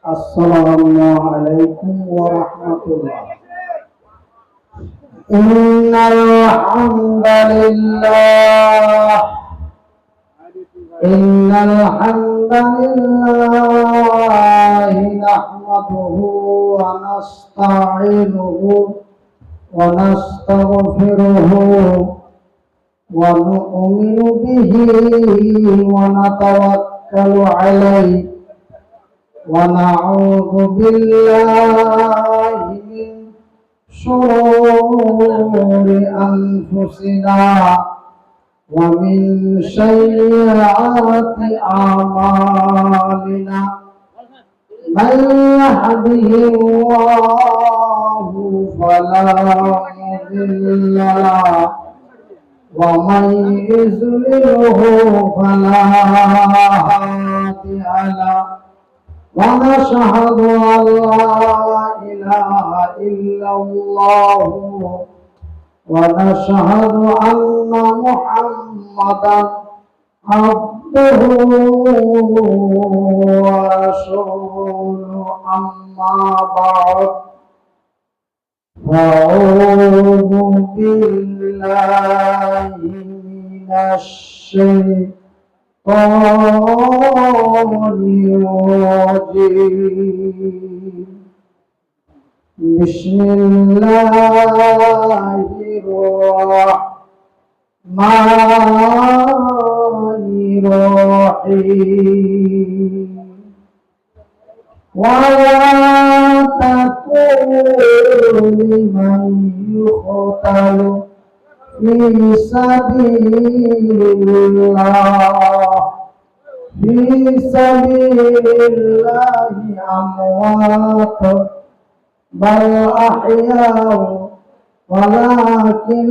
السلام عليكم ورحمة الله. إن الحمد لله إن الحمد لله نحمده ونستعينه ونستغفره ونؤمن به ونتوكل عليه ونعوذ بالله من شرور أنفسنا ومن سيئات أعمالنا من يهده الله فلا مضل له ومن يضلله فلا هادي له ونشهد أن لا إله إلا الله ونشهد أن محمدا عبده ورسوله أما بعد فأعوذ بالله من الشيطان الرجيم بسم الله الرحمن الرحيم ولا تقولوا لمن يقتل في سبيل الله أموات بل أحياء ولكن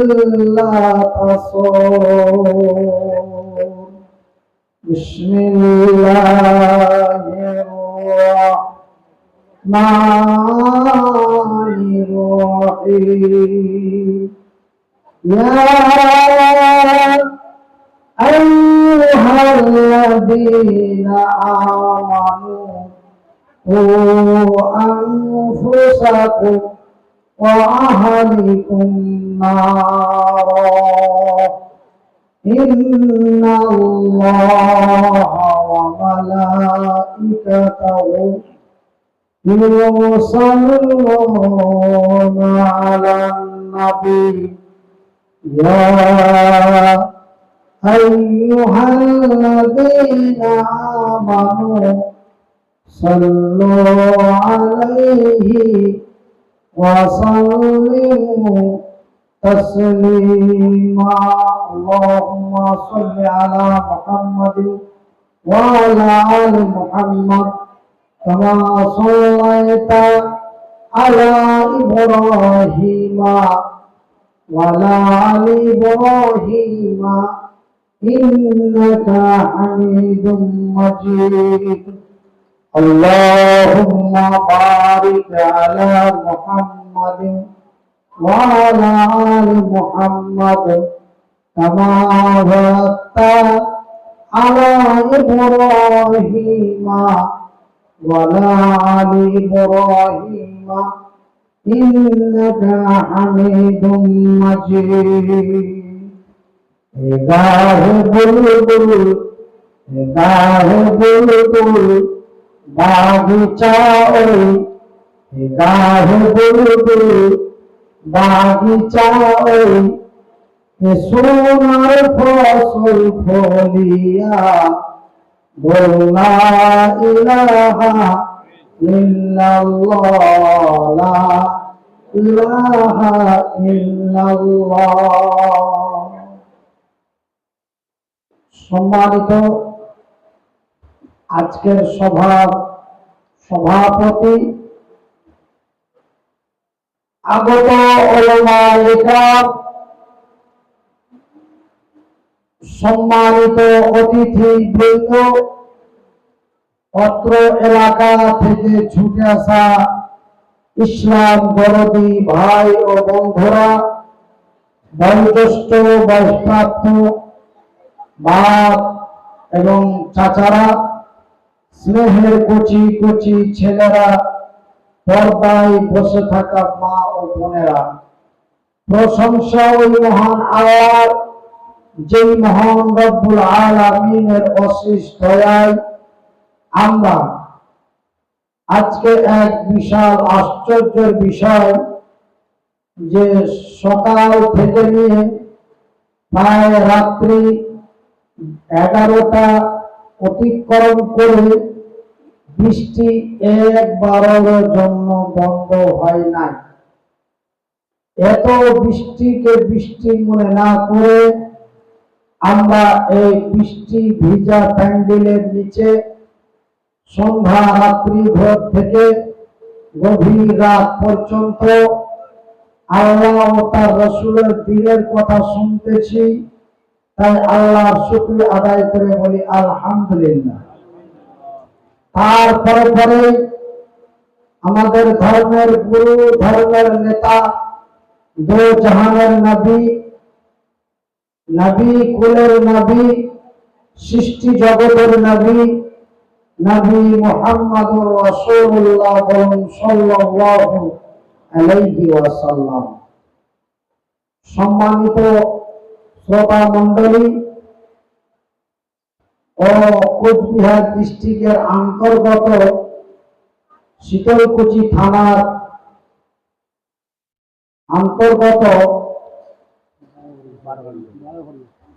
لا تشعرون بسم الله الرحمن الرحيم يا أيها الذين آمنوا قوا أنفسكم وأهلكم نارا إن الله وملائكته يصلون على النبي يا أيها الذين آمنوا صلوا عليه وسلموا تسليما اللهم صل على محمد وعلى آل محمد كما صليت على إبراهيم وعلى آل إبراهيم إنك حميد مجيد اللهم بارك على محمد وعلى آل محمد كما باركت على إبراهيم وعلى آل إبراهيم إنك حميد مجيد गाहे बुलबुल बागीचाओ गाहे बुलबुल बागीचाओ सोनार फसल फलिया बोलना इलाहा इल्लल्लाह ला इलाहा इल्लल्लाह সম্মানিত আজকের সভার সভাপতি আগত উলামা ইকরাম সম্মানিত অতিথিবৃন্দ অত্র এলাকা থেকে ছুটে আসা ইসলাম দরদি ভাই ও বন্ধুরা বয়োজ্যেষ্ঠ বয়ঃপ্রাপ্ত বাপ এবং চাচারা স্নেহের কচি কচি ছেলেরা, পর্দায় বসে থাকা মা ও বোনেরা, প্রশংসা ওই মহান আল্লাহর, যেই মহান রব্বুল আলামিনের অশেষ দয়ায় আমরা আজকে এক বিশাল আশ্চর্যের বিষয় যে সকাল থেকে নিয়ে প্রায় রাত্রি 11টা অতিক্রম করে বৃষ্টি একবারের জন্য বন্ধ হয় নাই। এত বৃষ্টিকে বৃষ্টি মনে না করে আমরা এই বৃষ্টি ভিজা প্যান্ডেলের নিচে সন্ধ্যা রাত্রি ভোর থেকে গভীর রাত পর্যন্ত আল্লাহ ও তার রসুলের দিনের কথা শুনতেছি। তাই আল্লাহর শুকর আদায় করে বলি আলহামদুলিল্লাহ। তারপরে পরে আমাদের ধর্মের গুরু, ধর্মের নেতা, দো জাহানের নবী, নবী কুলের নবী, সৃষ্টি জগতের নবী, নবী মুহাম্মদুর রাসূলুল্লাহ সাল্লাল্লাহু আলাইহি ওয়াসাল্লাম। সম্মানিত শ্রোতা মণ্ডলী ও কোচবিহার ডিস্ট্রিক্টের অন্তর্গত শীতলকুচি থানার অন্তর্গত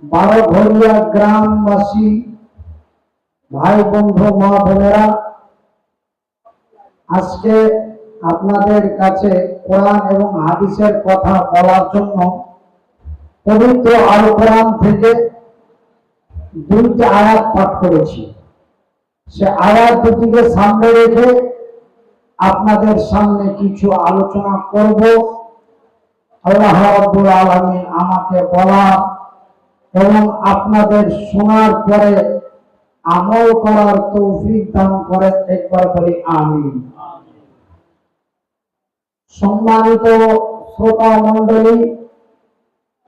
বারোঘরিয়া গ্রামবাসী ভাই বন্ধু মা বোনেরা, আজকে আপনাদের কাছে কোরআন এবং হাদিসের কথা বলার জন্য পবিত্র আল কোরআন থেকে দুইটি আয়াত পাঠ করেছি। সে আয়াত দুটিকে সামনে রেখে আপনাদের সামনে কিছু আলোচনা করব। আল্লাহ রাব্বুল আলামিন আমাকে বলা এবং আপনাদের শোনার পরে আমল করার তৌফিক দান করে, একবার বলি আমিন। সম্মানিত শ্রোতা মণ্ডলী,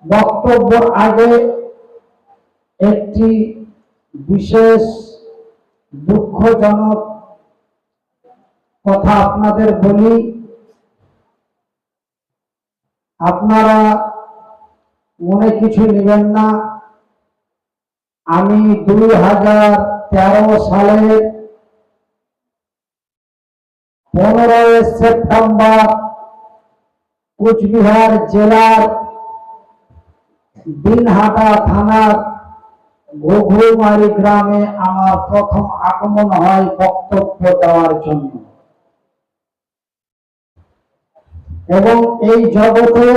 বক্তব্যের আগে একটি বিশেষ দুঃখজনক কথা আপনাদের বলি। আপনারা মনে কিছু নেবেন না। আমি 2013 সালের 15 সেপ্টেম্বর কোচবিহার জেলার দিনহাটা থানার ঘুঘুমারি গ্রামে আমার প্রথম আগমন হয় বক্তব্য দেওয়ার জন্য। এবং এই জগতে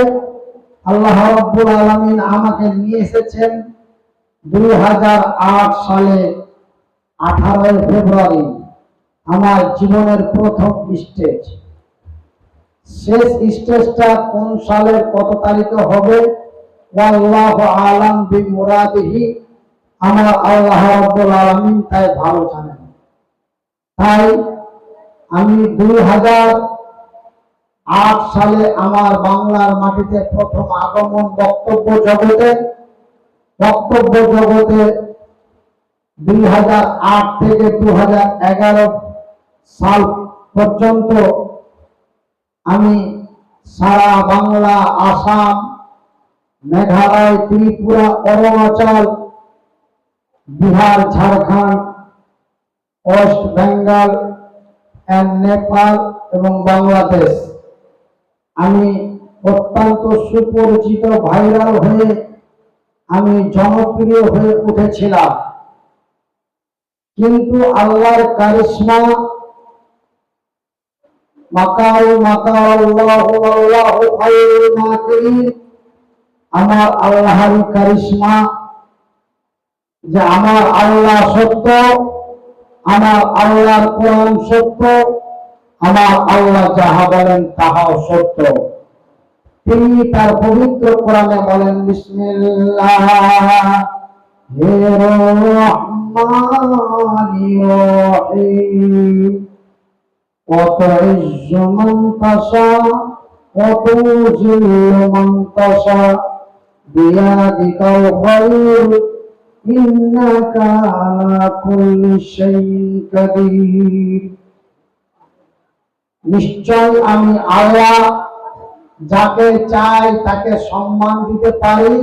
আল্লাহ রাব্বুল আলামিন আমাকে নিয়ে এসেছেন 2008 সালে 18 ফেব্রুয়ারি, আমার জীবনের প্রথম স্টেজ। শেষ স্টেজটা কোন সালের কত তারিখে হবে আল্লাহু আলাম বিমুরাদিহি, আমার আল্লাহ রাব্বুল আলামিন তাই ভালো জানেন। তাই আমি 2008 সালে আমার বাংলার মাটিতে প্রথম আগমন বক্তব্য জগতে 2008 থেকে 2011 সাল পর্যন্ত আমি সারা বাংলা, আসাম, মেঘালয়, ত্রিপুরা, অরুণাচল, বিহার, ঝাড়খণ্ড, ওয়েস্ট বেঙ্গল এন্ড নেপাল এবং বাংলাদেশ আমি অত্যন্ত সুপরিচিত, ভাইরাল হয়ে আমি জনপ্রিয় হয়ে উঠেছিলাম। কিন্তু আল্লাহর কারিশমা, আমার আল্লাহর কারিশমা যে আমার আল্লাহ সত্য, আমার আল্লাহর কোরআন সত্য, আমার আল্লাহ যাহা বলেন তাহাও সত্য। তিনি তার পবিত্র কোরআনে বলেন, বিসমিল্লাহির রহমানির রহিম, وتعز من تشاء وتذل من تشاء بيدك الخير ইন্নাকা আলা কুল্লি শাইইন কাদির। নিশ্চয় আমি আল্লাহ যাকে চাই তাকে সম্মান দিতে পারি,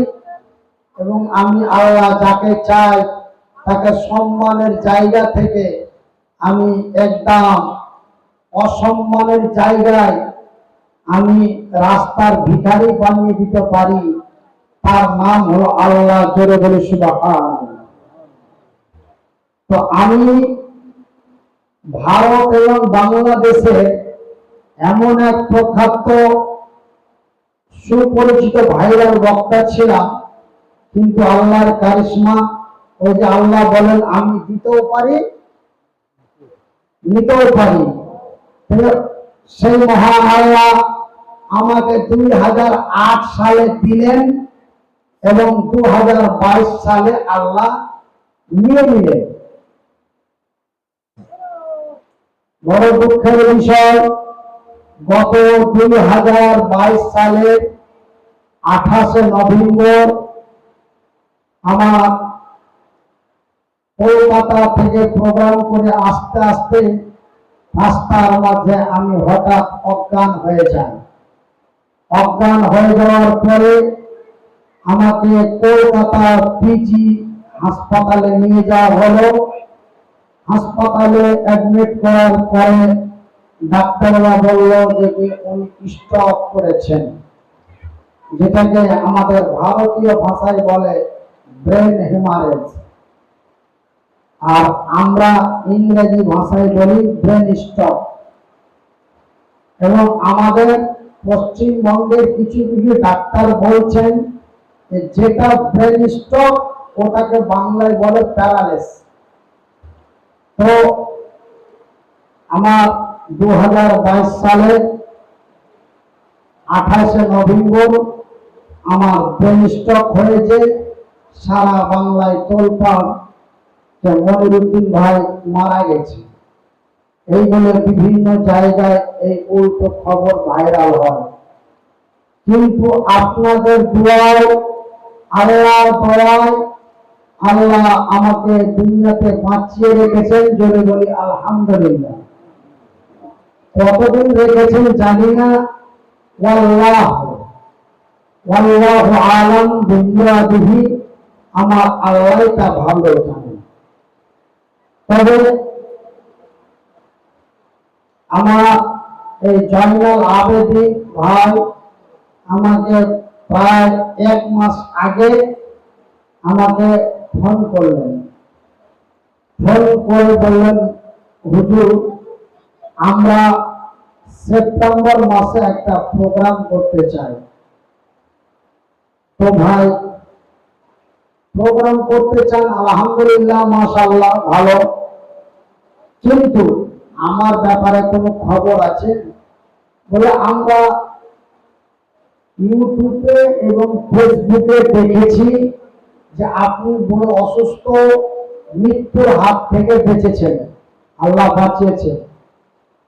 এবং আমি আল্লাহ যাকে চাই তাকে সম্মানের জায়গা থেকে আমি একদম অসম্মানের জায়গায় আমি রাস্তার ভিখারি বানিয়ে দিতে পারি। তার নাম হলো আল্লাহ। জোরে বলে সুবহানাল্লাহ। তো আমি ভারত এবং বাংলাদেশে এমন এক প্রখ্যাত সুপরিচিত ভাইরাল বক্তা ছিলাম, কিন্তু আল্লাহর কারিশমা, ওই যে আল্লাহ বলেন আমি দিতেও পারি নিতেও পারি। সেই মহান আল্লাহ আমাকে 2008 সালে দিলেন এবং 2022 সালে আল্লাহ নিয়ে নিলেন। বড় দুঃখের বিষয়, গত 2022 সালের 28শে নভেম্বর আমার কলকাতা থেকে প্রোগ্রাম করে আস্তে আস্তে রাস্তার মাঝে আমি হঠাৎ অজ্ঞান হয়ে যাই। অজ্ঞান হয়ে যাওয়ার পরে আমাকে কলকাতার পিজি হাসপাতালে নিয়ে যাওয়া হলো। হাসপাতালে অ্যাডমিট করার পরে ডাক্তাররা বলল যে উনি স্ট্রোক করেছেন, যেটাকে আমাদের ভারতীয় ভাষায় বলে ব্রেন হেমারেজ, আর আমরা ইংরেজি ভাষায় বলি ব্রেন স্ট্রোক। এবং আমাদের পশ্চিমবঙ্গের কিছু কিছু ডাক্তার বলছেন যেটা ব্রেন স্ট্রোক ওটাকে বাংলায় বলে প্যারালাইসিস। তো আমার 2022 সালে 28শে নভেম্বর আমার ব্রেন স্ট্রোক হয়েছে। সারা বাংলায় তোলপাড় যে মনিরুদ্দিন ভাই মারা গেছে, এই বলে বিভিন্ন জায়গায় এই উল্টো খবর ভাইরাল হয়। কিন্তু আপনাদের দোয়ায়, আল্লাহর দয়ায় আল্লাহ আমাকে দুনিয়াতে বাঁচিয়ে রেখেছেন। জোরে বলি আলহামদুলিল্লাহ। কতদিন রেখেছেন জানি না, ওয়াল্লাহু আলাম বিমুরাদিহি, আমার আল্লাহ তা ভালো জানেন। তবে আমার এই জয়নাল আবেদী ভাই আমাকে প্রায় 1 মাস আগে আমাকে ফোন করলেন। ফোন করে বললেন, হুজুর আমরা সেপ্টেম্বর মাসে একটা প্রোগ্রাম করতে চাই। তো ভাই প্রোগ্রাম করতে চান, আলহামদুলিল্লাহ মাশাআল্লাহ ভালো, কিন্তু আমার ব্যাপারে কোনো খবর আছে? বলে আমরা ইউটিউবে এবং ফেসবুকে দেখেছি যে আপনি বড় অসুস্থ, মৃত্যুর হাত থেকে বেঁচেছেন, আল্লাহ বাঁচিয়েছে,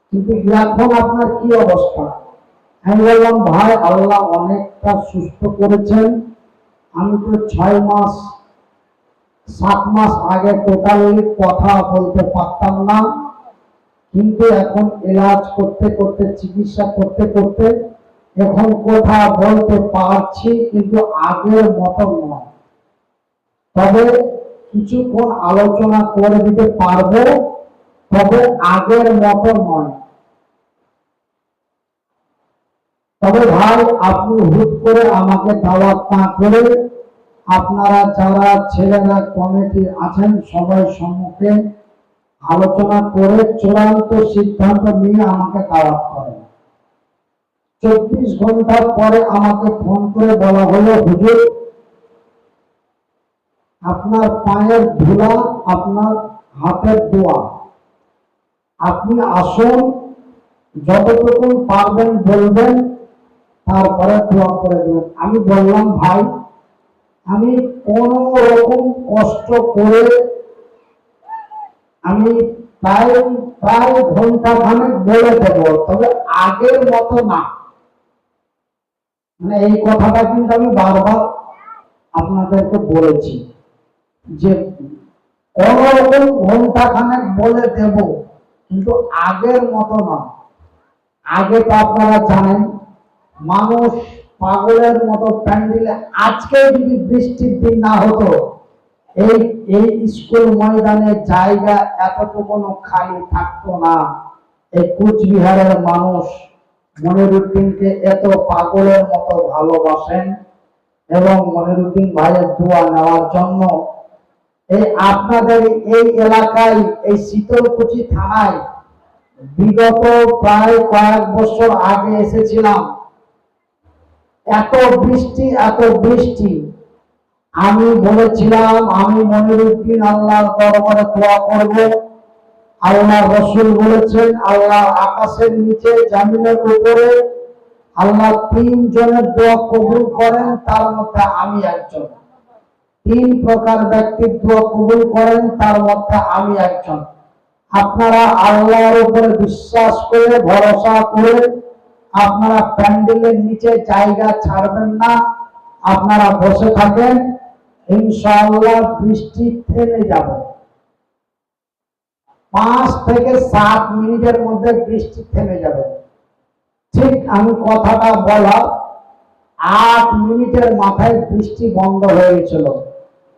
কিন্তু এখন আপনার কি অবস্থা? আমি বললাম ভাই আল্লাহ অনেকটা সুস্থ করেছেন, আমি তো 6 মাস 7 মাস আগে টোটালি কথা বলতে পারতাম না, কিন্তু এখন ইলাজ করতে করতে, চিকিৎসা করতে করতে এখন কথা বলতে পারছি, কিন্তু আগের মতো নয়। তবে কিছুক্ষণ আলোচনা করে দিতে পারবো, তবে আগের মতো নয়। তবে ভাই আপনি হুট করে আমাকে দাওয়াত না করে আপনারা যারা ছেলেরা কমিটি আছেন সবাই সম্মুখে আলোচনা করে চূড়ান্ত সিদ্ধান্ত নিয়ে আমাকে দাওয়াত করেন। 24 ঘন্টা পরে আমাকে ফোন করে বলা হলো, হুজুর আপনার পায়ের ধুলা, আপনার হাতের দোয়া, আপনি আসুন, যতটুকু পারবেন বলবেন, তারপরে দোয়া করে দেবেন। আমি বললাম ভাই আমি কোন রকম কষ্ট করে আমি প্রায় ঘন্টা খানেক বলে দেব, তবে আগের মতো না। মানে এই কথাটা কিন্তু আমি বারবার আপনাদেরকে বলেছি। যে কোন রকম ঘন্টা খানেক বলে দেব, কিন্তু আগের মতো না। আগে তো আপনারা জানেন মানুষ পাগলের মতো প্যান্ডেলে, আজকে যদি বৃষ্টির দিন না হতো এই এই স্কুল ময়দানে জায়গা এতটুকুনো খালি থাকতো না। এই কুচবিহারের মানুষ মনিরুদ্দিনকে এত পাগলের মতো ভালোবাসেন এবং মনিরুদ্দিন ভাইয়ের দোয়া নেওয়ার জন্য এই আপনাদের এই এলাকায় এই শীতলকুচি থানায় বিগত প্রায় কয়েক বছর আগে এসেছিলাম। এত বৃষ্টি, আমি বলেছিলাম আমি মনিরুদ্দিন আল্লাহর দরবারে দোয়া করব। আল্লাহ রসুল বলেছেন আল্লাহ আকাশের নিচে জামিনের উপরে আল্লাহ 3 জনের দোয়া কবুল করেন, তার মধ্যে আমি একজন। 3 প্রকার ব্যক্তির দোয়া কবুল করেন, তার মধ্যে আমি একজন। আপনারা আল্লাহর উপরে বিশ্বাস করে ভরসা করে আপনারা প্যান্ডেলের নিচে জায়গা ছাড়বেন না, আপনারা বসে থাকেন, ইনশাআল্লাহ বৃষ্টি থেমে যাবে। 5 থেকে 7 মিনিটের মধ্যে বৃষ্টি থেমে যাবে। ঠিক আমি কথাটা বলা 8 মিনিটের মাথায় বৃষ্টি বন্ধ হয়ে গেছিল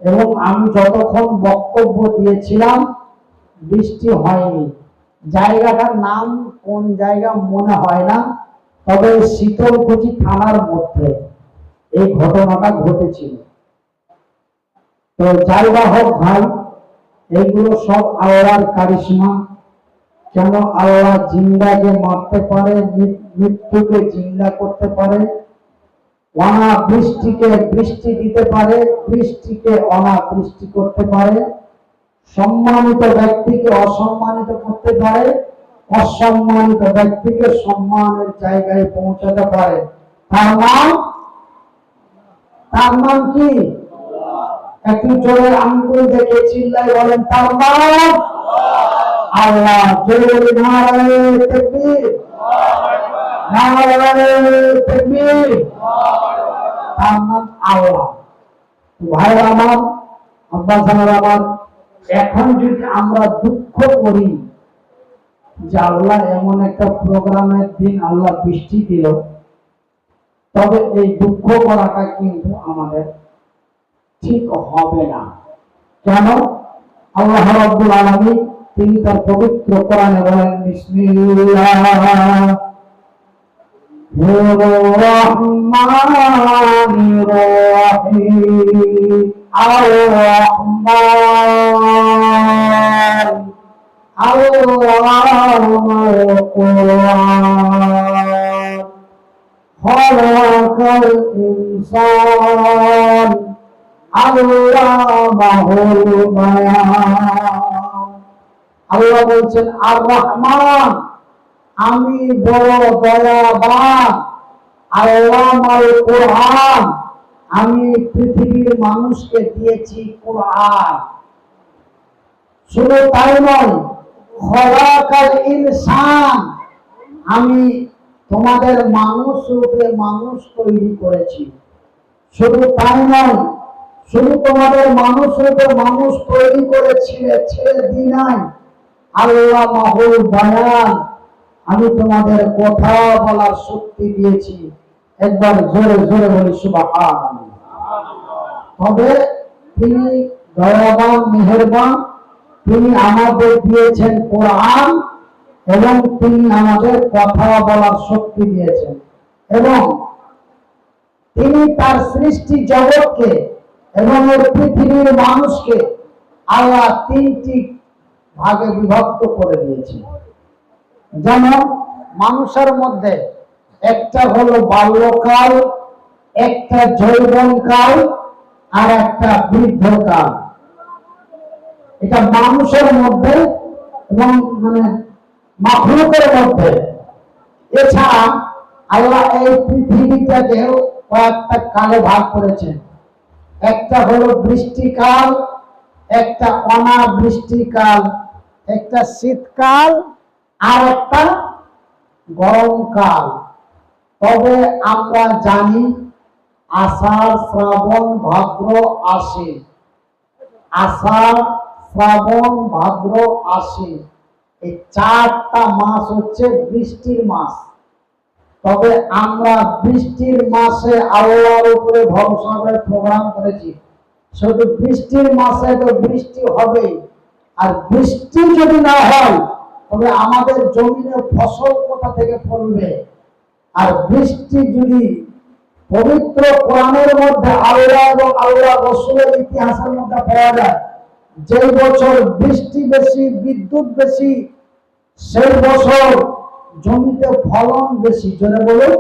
এবং আমি যতক্ষণ বক্তব্য দিয়েছিলাম বৃষ্টি হয়নি। জায়গাটার নাম কোন জায়গা মনে হয় না, তবে শীতলকুচি থানার মধ্যে এই ঘটনাটা ঘটেছিল। তো জায়গা হোক ভাই, এগুলো সব আল্লাহর কারিশমা। কেন আল্লাহ জিন্দাকে মারতে পারে, মৃত্যুকে জিন্দা করতে পারে, অনাবৃষ্টিকে বৃষ্টি দিতে পারে, বৃষ্টিকে অনাবৃষ্টি করতে পারে, সম্মানিত ব্যক্তিকে অসম্মানিত করতে পারে, অসম্মানিত ব্যক্তিকে সম্মানের জায়গায় পৌঁছাতে পারে। তার নাম কি? একটু জোরে আঙ্গুল দেখে চিল্লাই বলেন তার নাম আল্লাহ। জোরে নারায়ে তাকবীর, নারায়ে তাকবীর। তার নাম আল্লাহ। ভাই আমার, আব্বা জানার আমার, এখন যদি আমরা দুঃখ করি যে আল্লাহ এমন একটা প্রোগ্রামের দিন আল্লাহ বৃষ্টি দিল, তবে এই দুঃখ করাটা কিন্তু আমাদের ঠিক হবে না। কেন? আল্লাহ রাব্বুল আলামিন তিনি তার পবিত্র কোরআনে বলেন বিসমিল্লাহির রহমানির রহিম। আর-রহমান আল্লাহুল কুরআন খালাকাল ইনসান আল্লামাহুল বায়ান। আল্লাহ বলছেন আর রহমান, আমি বড় দয়াবান। আল্লামাল কুরআন, আমি পৃথিবীর মানুষকে দিয়েছি কুরআন। শুধু তাই নয়, খালাকাল ইনসান, আমি তোমাদের মানুষ রূপে মানুষ তৈরি করেছি। শুধু তাই নয়, শুধু তোমাদের মানুষ রূপে মানুষ তৈরি করেছিলে, ছেড়ে দি নাই। আল্লামাহুল বায়ান, আমি তোমাদের কথা বলার শক্তি দিয়েছি। একবার জোরে জোরে বলি সুবহানাল্লাহ। তবে তিনি দয়াবান, মেহেরবান, তিনি আমাদের দিয়েছেন কোরআন এবং তিনি আমাদের কথা বলার শক্তি দিয়েছেন এবং তিনি তার সৃষ্টি জগৎকে এবং এর পৃথিবীর মানুষকে আল্লাহ 3টি ভাগে বিভক্ত করে দিয়েছেন। যেমন মানুষের মধ্যে একটা হলো বাল্যকাল, একটা যৌবনকাল, আর একটা বৃদ্ধকাল। এটা মানুষের মধ্যে এবং মাখলুকের মধ্যে। এছাড়া আল্লাহ এই পৃথিবীটাকেও কয়েকটা কালে ভাগ করেছেন। একটা হলো বৃষ্টিকাল, একটা অনাবৃষ্টিকাল, একটা শীতকাল, আর একটা গরমকাল। তবে আমরা জানি আষাঢ়, শ্রাবণ, ভাদ্র, আশ্বিন, আষাঢ়, শ্রাবণ, ভাদ্র, আশ্বিন, এই 4টা মাস হচ্ছে বৃষ্টির মাস। তবে আমরা বৃষ্টির মাসে আল্লাহর উপরে ভরসা করে প্রোগ্রাম করেছি। শুধু বৃষ্টির মাসে তো বৃষ্টি হবেই, আর বৃষ্টি যদি না হয় তবে আমাদের জমিনে ফসল কোথা থেকে ফলবে? আর বৃষ্টি যদি পবিত্র কোরআনের মধ্যে আল্লাহ এবং আল্লাহ রাসূলের ইতিহাসের মধ্যে পাওয়া যায়, যে বছর বৃষ্টি বেশি, বিদ্যুৎ বেশি, সেই বছর জমিতে ফলন বেশি। জোরে বলুন,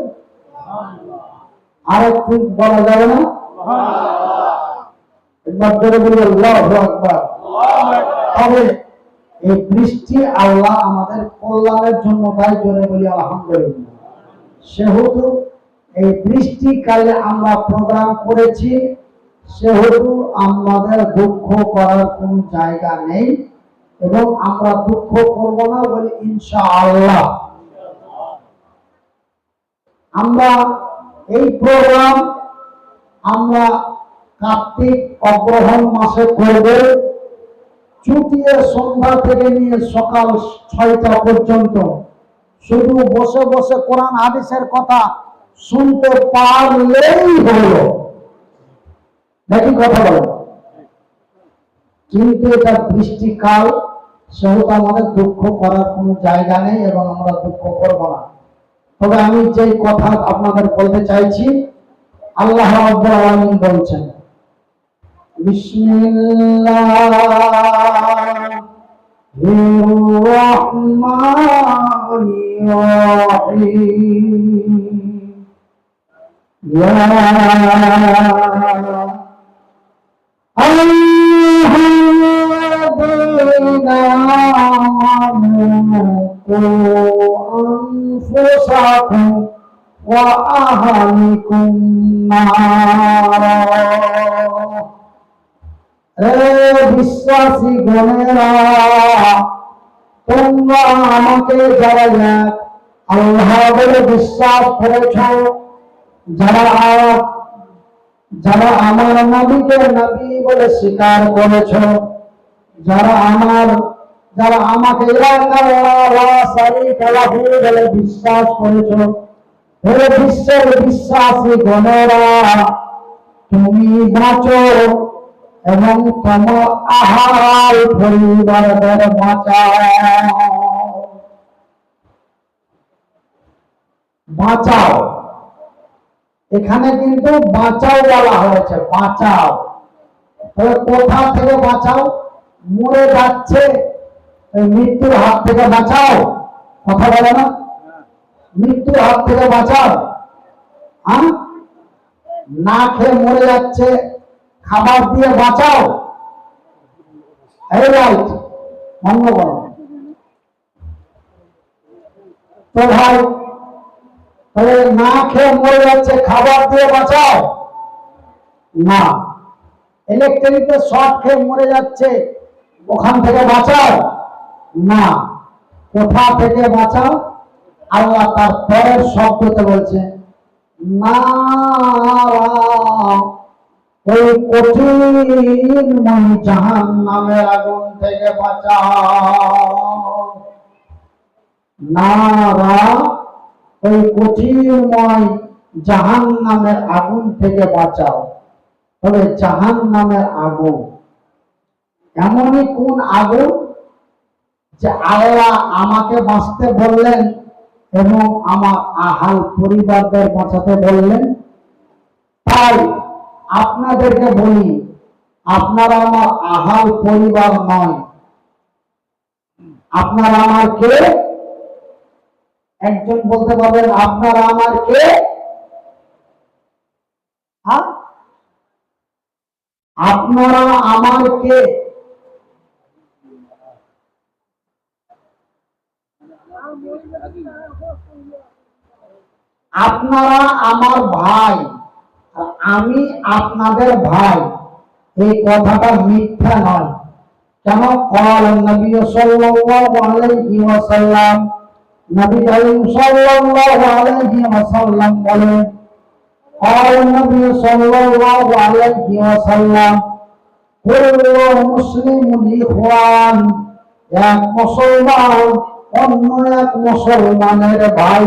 আর একটু বলা যাবে না? একবার জোরে বলি আল্লাহু আকবার। তবে এই বৃষ্টি আল্লাহ আমাদের কল্যাণের জন্য, তাই জোরে বলি আলহামদুলিল্লাহ। সেহেতু এই বৃষ্টিকালে আমরা প্রোগ্রাম করেছি, সেহেতু আমাদের দুঃখ করার কোন জায়গা নেই এবং আমরা দুঃখ করব না বলি ইনশাআল্লাহ। আমরা এই প্রোগ্রাম আমরা কার্তিক অগ্রহায়ণ মাসে করব। চুটিয়ে সন্ধ্যা থেকে নিয়ে সকাল 6টা পর্যন্ত শুধু বসে বসে কোরআন হাদিসের কথা শুনতে পারলেই হলো, নাকি কথা বলো? কিন্তু এটা বৃষ্টিকাল, সেহেতু আমাদের দুঃখ করার কোনো জায়গা নেই এবং আমরা দুঃখ করব না। তবে আমি যে কথা আপনাদের বলতে চাইছি, আল্লাহ রাব্বুল আলামিন বলছেন, বিসমিল্লাহির রহমানির রহিম, ইয়া আইয়ুহাল্লাযীনা আমানু কু আনফুসাকুম ওয়া আহলিকুম নারা। বিশ্বাসী গণেরা, তোমরা আমাকে যারা আল্লাহ বলে বিশ্বাস করেছ, যারা আমার নবীকে নবী বলে স্বীকার করেছ, যারা আমাকে বলে বিশ্বাস করেছ, হে বিশ্বের বিশ্বাসী গণেরা, তুমি বাঁচো এবং তোমার আহার পরিবারদের বাঁচাও। এখানে কিন্তু বাঁচাও বলা হয়েছে, বাঁচাও। তবে কোথা থেকে বাঁচাও? মরে যাচ্ছে, মৃত্যুর হাত থেকে বাঁচাও, কথা বলে না? মৃত্যুর হাত থেকে বাঁচাও। না খেয়ে মরে যাচ্ছে, খাবার দিয়ে বাঁচাও। এই রাইট, মনে করো তো ভাই, তাহলে না খেয়ে মরে যাচ্ছে, খাবার দিয়ে বাঁচাও না। ইলেকট্রিকে শর্ট খেয়ে মরে যাচ্ছে, ওখান থেকে বাঁচাও না। কোথা থেকে বাঁচাও? আল্লাহ তার পরের শব্দতে বলছে, না, ওই কঠিনময় জাহান্নামের আগুন থেকে বাঁচাও। নারা, ওই কঠিনময় জাহান্নামের আগুন থেকে বাঁচাও। তবে জাহান্নামের আগুন এমনই কোন আগুন যে আল্লাহ আমাকে বাঁচতে বললেন এবং আমার আহাল পরিবারদের বাঁচাতে বললেন। তাই আপনাদেরকে বলি, আপনারা আমার আহাল পরিবার নয়, আপনারা আমার কে? একজন বলতে পারবেন আপনারা আমার কে? আপনারা আমার কে? আপনারা আমার ভাই, আমি আপনাদের ভাই। এই কথাটা মিথ্যা নয়। কেন? قال النبي صلى الله عليه وسلم, নবী করিম সাল্লাল্লাহু আলাইহি ওয়াসাল্লাম বলেন, قال النبي صلى الله عليه وسلم, কুল্লু মুসলিমুন ইখওয়ান, এক মুসলমান অন্য এক মুসলমানের ভাই।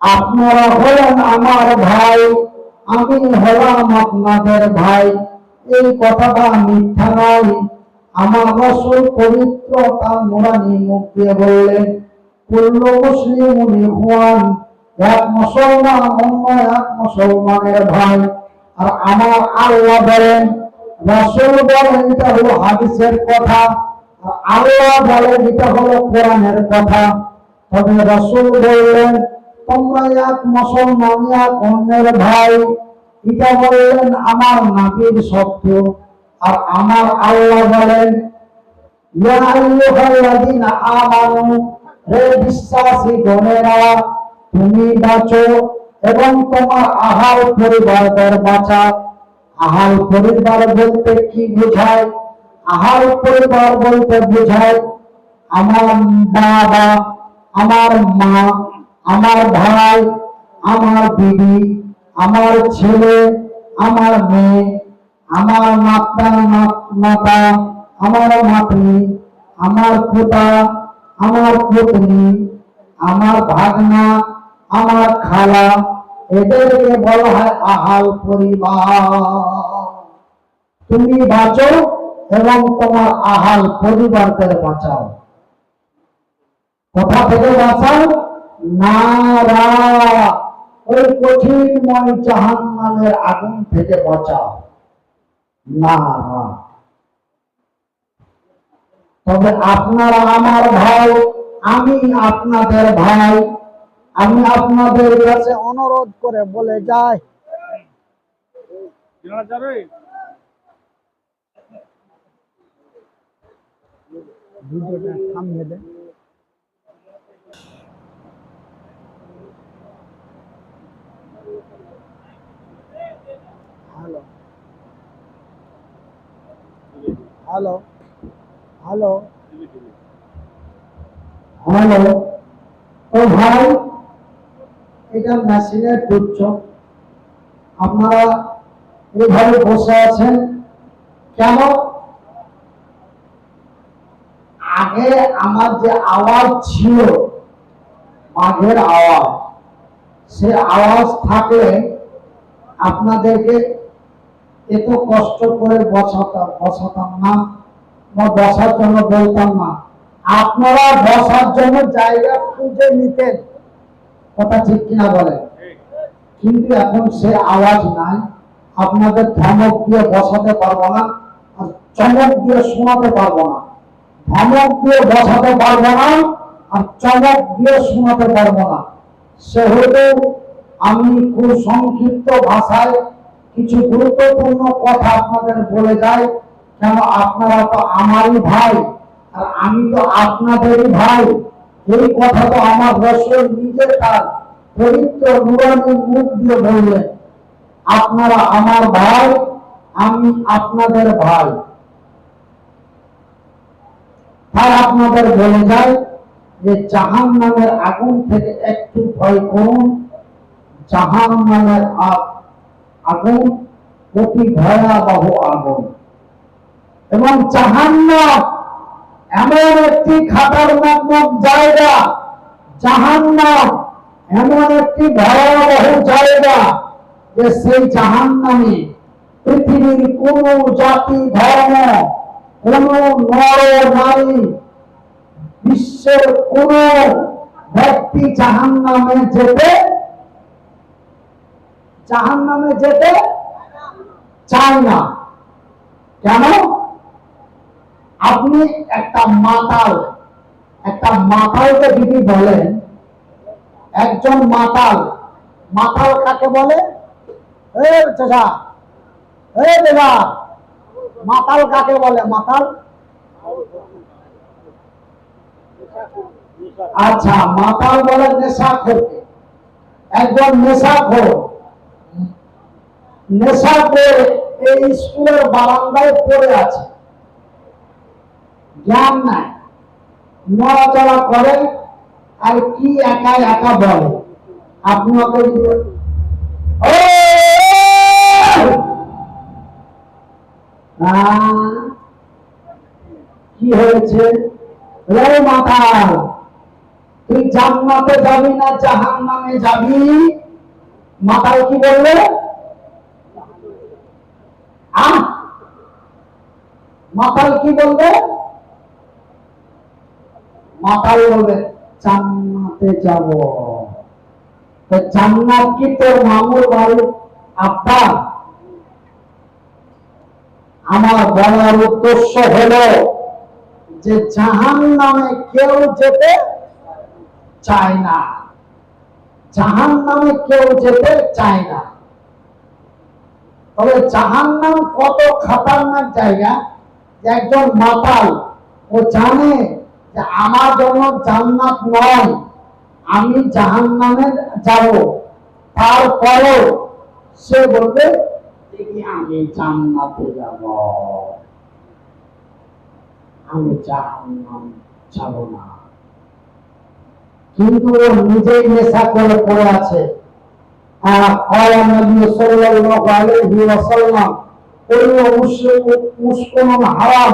আপনারা হলেন আমার ভাই, আমি হলাম আপনাদের ভাই। এই কথাটা মিথ্যা নয়। আমার রাসূল পবিত্র তার নুরানি মুখ দিয়ে বললেন, কুল্লু মুসলিমুন ইখওয়ান, এক মুসলমান অন্য এক মুসলমানের ভাই। আর আমার আল্লাহ বলেন, রাসূল বলেন এটা হলো হাদিসের কথা, আর আল্লাহ বলেন এটা হলো কোরআনের কথা। তবে রাসূল বললেন তোমরা এক মুসলমান এক অন্যের ভাই, এটা বললেন আমার নবীর শব্দ। আর আমার আল্লাহ বলেন, ইয়া আইয়ুহাল্লাযীনা আমানু, হে বিশ্বাসী গণেরা, তুমি বাঁচো এবং তোমার আহাল পরিবারদের বাঁচাও। আহাল পরিবার বলতে কি বোঝায়? আহাল পরিবার বলতে বোঝায় আমার বাবা, আমার মা, আমার ভাই, আমার দিদি, আমার ছেলে, আমার মেয়ে, আমার মাতা, আমার নাতনি, আমার পিতা, আমার পত্নী, আমার ভাগনা, আমার খালা, এদেরকে বলা হয় আহাল পরিবার। তুমি বাঁচো এবং তোমার আহাল পরিবারদের বাঁচাও। কোথা থেকে বাঁচাও? নারা, ওই কঠিনময় জাহান্নামের আগুন থেকে বাঁচাও। নারা। তবে আপনারা আমার ভাই, আমি আপনাদের ভাই। আমি আপনাদের কাছে অনুরোধ করে বলে যাই, ভিডিওটা থামিয়ে দেন। Hello hello hello hello. ও ভাই, এটা মেশিনের তুচ্ছ। আপনারা এইভাবে বসে আছেন কেন? আগে আমার যে আওয়াজ ছিল, বাঘের আওয়াজ, সে আওয়াজ থাকলে আপনাদেরকে এত কষ্ট করে বসাতাম না, বা বসার জন্য বলতাম না। আপনারা বসার জন্য জায়গা খুঁজে নিতেন। কথা ঠিক কিনা বলেন? কিন্তু এখন সে আওয়াজ নাই। আপনাদের ধমক দিয়ে বসাতে পারবো না, আর চমক দিয়ে শোনাতে পারবো না। ধমক দিয়ে বসাতে পারবো না, আর চমক দিয়ে শোনাতে পারবো না। সেহেতু আমি খুব সংক্ষিপ্ত ভাষায় কিছু গুরুত্বপূর্ণ কথা আপনাদের বলে যাই। কেন? আপনারা তো আমারই ভাই, আর আমি তো আপনাদেরই ভাই। এই কথা তো আমার রাসূল নিজে তার পবিত্র নুরানি মুখ দিয়ে বললেন, আপনারা আমার ভাই, আমি আপনাদের ভাই। তাই আপনাদের বলে যায় যে জাহান্নামের আগুন থেকে একটু ভয় করুন। জাহান্নামের আগুন অতি ভয়াবহ আগুন, এবং জাহান্নাম এমন একটি খাতারনাক জায়গা, জাহান্নাম এমন একটি ভয়াবহ জায়গা যে সেই জাহান্নামে পৃথিবীর কোন জাতি ধর্ম, কোন নর নারী, বিশ্বের কোন ব্যক্তি জাহান্নামে যেতে চায় না। কেন? আপনি একটা মাতালকে যদি বলেন, একজন মাতাল কাকে বলে? মাতাল কাকে বলে? মাতাল, আচ্ছা, মাতাল বলে নেশাখোরকে। একজন নেশা করে এই স্কুলের বারান্দায় পড়ে আছে, জ্ঞান নাই, নড়াচড়া করে, আর কি একা একা বলে। আপনি ওকে কি হয়েছে? রে মাতাল, তুই জান্নাতে যাবি না জাহান্নামে যাবি? মাতাল কি বললে? মাতাল কি বলবে? মাতাল বলবে জান্নাতে যাব। জান্নাত কি তোর মামুর বাড়ি? আব্বা, আমার বলার উদ্দেশ্য হলো যে জাহান্নামে কেউ যেতে চায় না, জাহান্নামে কেউ যেতে চায় না। তবে জাহান্নাম কত খতরনাক জায়গা, একজন মাতাল ও জানে যে আমার জন্য জান্নাত নয়, আমি জাহান্নামে যাব, তারপরেও সে বলবে দেখি আমি জান্নাতে যাব, আমি জাহান্নাম যাব না। কিন্তু ও নিজেই নেশা করে পড়ে আছে। নবী সাল্লাল্লাহু আলাইহি ওয়াসাল্লাম কুল্লু মুশকিলুন হারাম।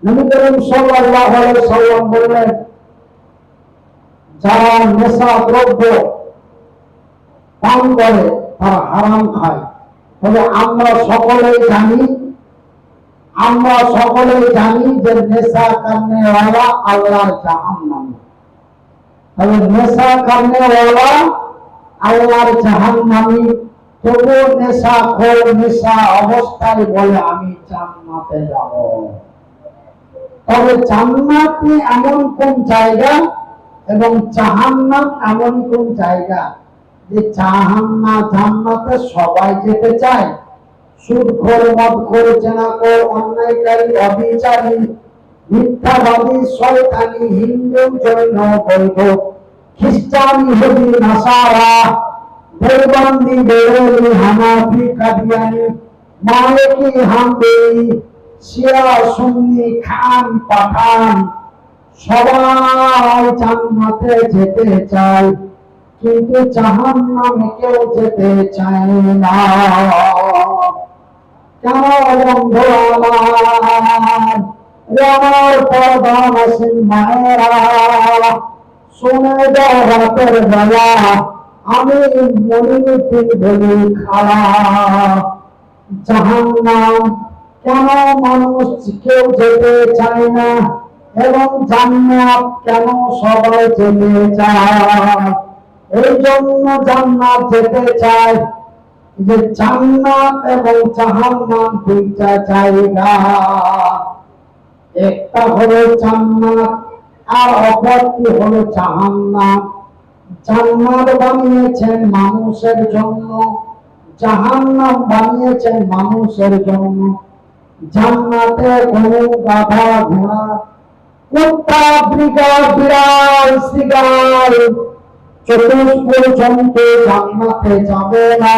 নবী করিম সাল্লাল্লাহু আলাইহি ওয়াসাল্লাম বললেন, যারা নেশা দ্রব্য পান করে তারা হারাম খায়। তবে আমরা সকলেই জানি যে নেশা করনেওয়ালা আল্লাহর জাহান্নামী। তবে নেশা করনেওয়ালা আল্লাহর জাহান্নামী, তবু নেশাখোর নেশা অবস্থায় বলে আমি জান্নাতে যাব। তবে জান্নাতি এমন কোন জায়গা এবং জাহান্নাম এমন কোন জায়গা যে জান্নাতে সবাই যেতে চায়? সুদখোর, মদখোর, জেনাখোর, অন্যায়কারী, অবিচারী, মিথ্যাবাদী, শয়তানি, হিন্দু, জৈন, বৌদ্ধ, খ্রিস্টান, ইহুদি, নাসারা, দেওবন্দি, বেরেলি, হানাফি, কাদিয়ানি, মালিকি, হাম্বলি, শিয়া, সুন্নি, খান, পাঠান, সবাই জান্নাতে যেতে চায়, কিন্তু জাহান্নামে কেউ যেতে চায় না। কেন বন্ধু আমার পর্দানসীন মায়েরা, শুনে যাও রাতের বেলা আমি মনিমুদ্দিন বলি খাড়া। জাহান্নাম কেন মানুষ কেউ যেতে চায় না এবং জান্নাত কেন সবাই যেতে চায়? এই জন্য জান্নাত যেতে চায় যে জান্নাত এবং জাহান্নাম দুইটা জায়গা, একটা হলো জান্নাত আর অপরটি হলো জাহান্নাম। জান্নাত বানিয়েছেন মানুষের জন্য, জাহান্নাম বানিয়েছেন মানুষের জন্য। জান্নাতে কোনো গাধা, ঘোড়া, কুত্তা, মৃগা, বিড়াল, শিগাল, চতুষ্পদ জন্তু জান্নাতে যাবে না,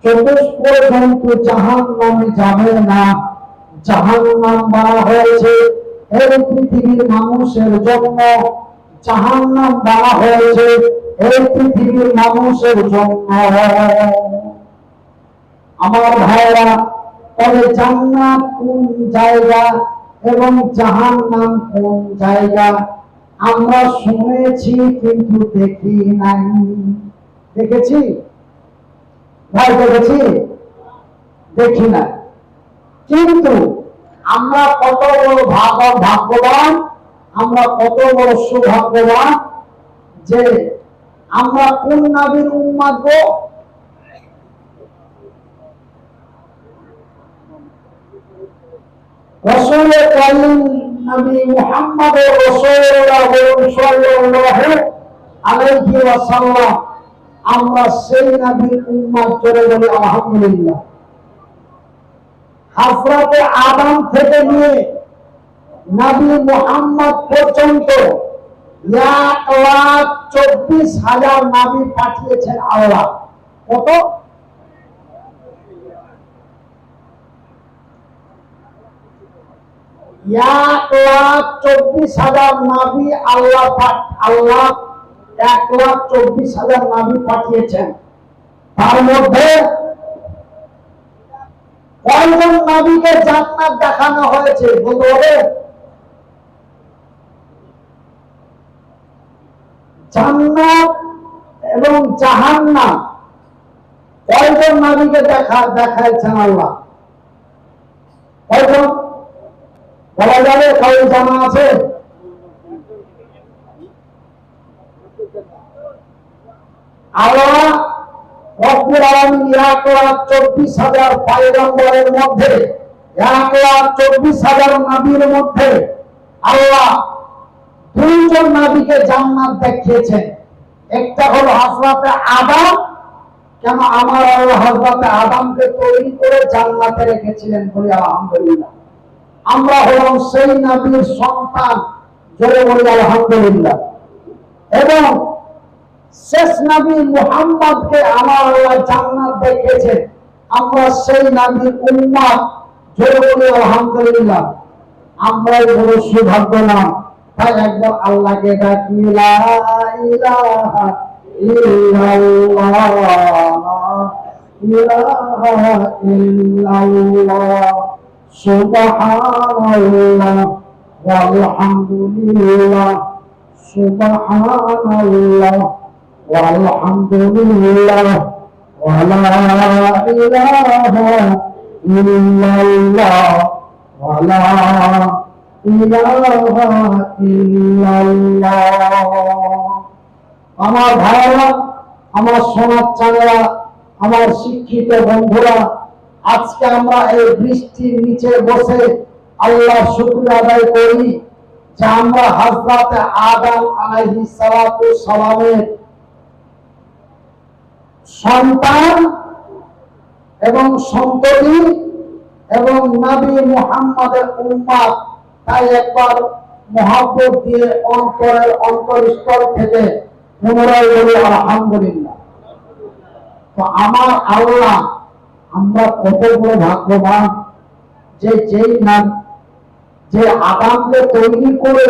চতুষ্পদ জন্তু জাহান্নামে যাবে না। জাহান্নাম বলা হয়েছে এই পৃথিবীর মানুষের জন্য, জাহান্নাম বলা হয়েছে এই পৃথিবীর মানুষের জন্য। আমার ভাইরা, তবে জান্নাত কোন জায়গা এবং জাহান্নাম কোন জায়গা আমরা শুনেছি কিন্তু দেখি নাই। দেখেছি ভাই? দেখেছি? দেখি না। কিন্তু আমরা কত বড় ভাগ্যবান, আমরা কত বড় সৌভাগ্যবান যে আমরা কোন নবীর উম্মত গো? রাসূল কারীম নবী মুহাম্মদ রাসূলুল্লাহ সাল্লাল্লাহু আলাইহি ওয়াসাল্লাম, আমরা সেই নবীর উম্মত। করে বলি আলহামদুলিল্লাহ। হযরত আদম থেকে নিয়ে নবী মুহাম্মদ পর্যন্ত 1,24,000 নবী পাঠিয়েছেন আল্লাহ। কত? 1,24,000 নবী আল্লাহ 1,24,000 নবী পাঠিয়েছেন। তার মধ্যে কয়জন নবীকে জান্নাত দেখানো হয়েছে বলতে হবে? জান্নাত এবং জাহান্নাম কয়জন নবীকে দেখাইছেন আল্লাহ? কয়জন বলা যাবে? কারো জানা আছে? আল্লাহ রব্বুল আলামিন 1,24,000 পয়গম্বরের মধ্যে 1,24,000 নবীর মধ্যে আল্লাহ দুইজন নবীকে জান্নাত দেখিয়েছেন। একটা হলো হযরতে আদম। কেন আমার আল্লাহ হযরতে আদমকে তৈরি করে জান্নাতে রেখেছিলেন? বলি আলহামদুলিল্লাহ। আমরা হলাম সেই নবীর সন্তান, জোরে বলি আলহামদুলিল্লাহ। এবং শেষ নবী মুহাম্মদকে আমার আল্লাহ জান্নাত দেখিয়েছেন। আমরা সেই নবীর উম্মত, জোরে বলি আলহামদুলিল্লাহ। আমরাই বড় সৌভাগ্যবান। তাই একবার আল্লাহকে ডাকি, লা ইলাহা ইল্লাল্লাহ, ইলাহা ইল্লাল্লাহ, সুবহানাল্লাহ ওয়ালহামদুলিল্লাহ, সুবহানাল্লাহ ওয়ালহামদুলিল্লাহ, ওয়ালা ইলাহা ইল্লাল্লাহ, ওয়ালা ইলাহা ইল্লাল্লাহ। আমার ভাইরা, আমার সোনার চাঁদেরা, আমার শিক্ষিত বন্ধুরা, আজকে আমরা এই বৃষ্টির নিচে বসে আল্লাহর শুকরিয়া আদায় করি যে আমরা হযরত আদম আলাইহিস সালাতু সালামের সন্তান এবং সন্ততি এবং নবী মুহাম্মদের উম্মত। তাই একবার মহব্বত দিয়ে অন্তরের অন্তরস্থল থেকে পুনরায় বলি আলহামদুলিল্লাহ। তো আমার আল্লাহ, আমরা কত বড় ভাগ্যবান যে যে আদমকে তৈরি করে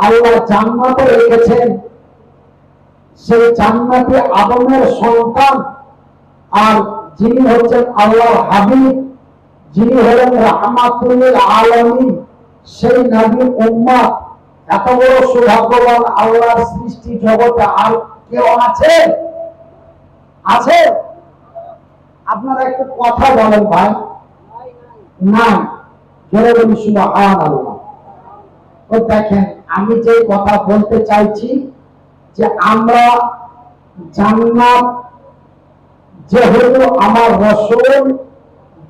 আল্লাহ জান্নাতে রেখেছেন। সেই জান্নাতে আদমের সন্তান, আর যিনি হচ্ছেন আল্লাহর হাবিব, যিনি হলেন রাহমাতুল আলামিন, সেই নবীর উম্মত। এত বড় সৌভাগ্যবান আল্লাহর সৃষ্টি জগতে আর কেউ আছে? আছে? আপনারা একটু কথা বলেন ভাই। নাই। জোরে বলি সুবহানাল্লাহ। তো দেখেন, আমি যে কথা বলতে চাইছি যে আমরা জান্নাত, যেহেতু আমার রাসূল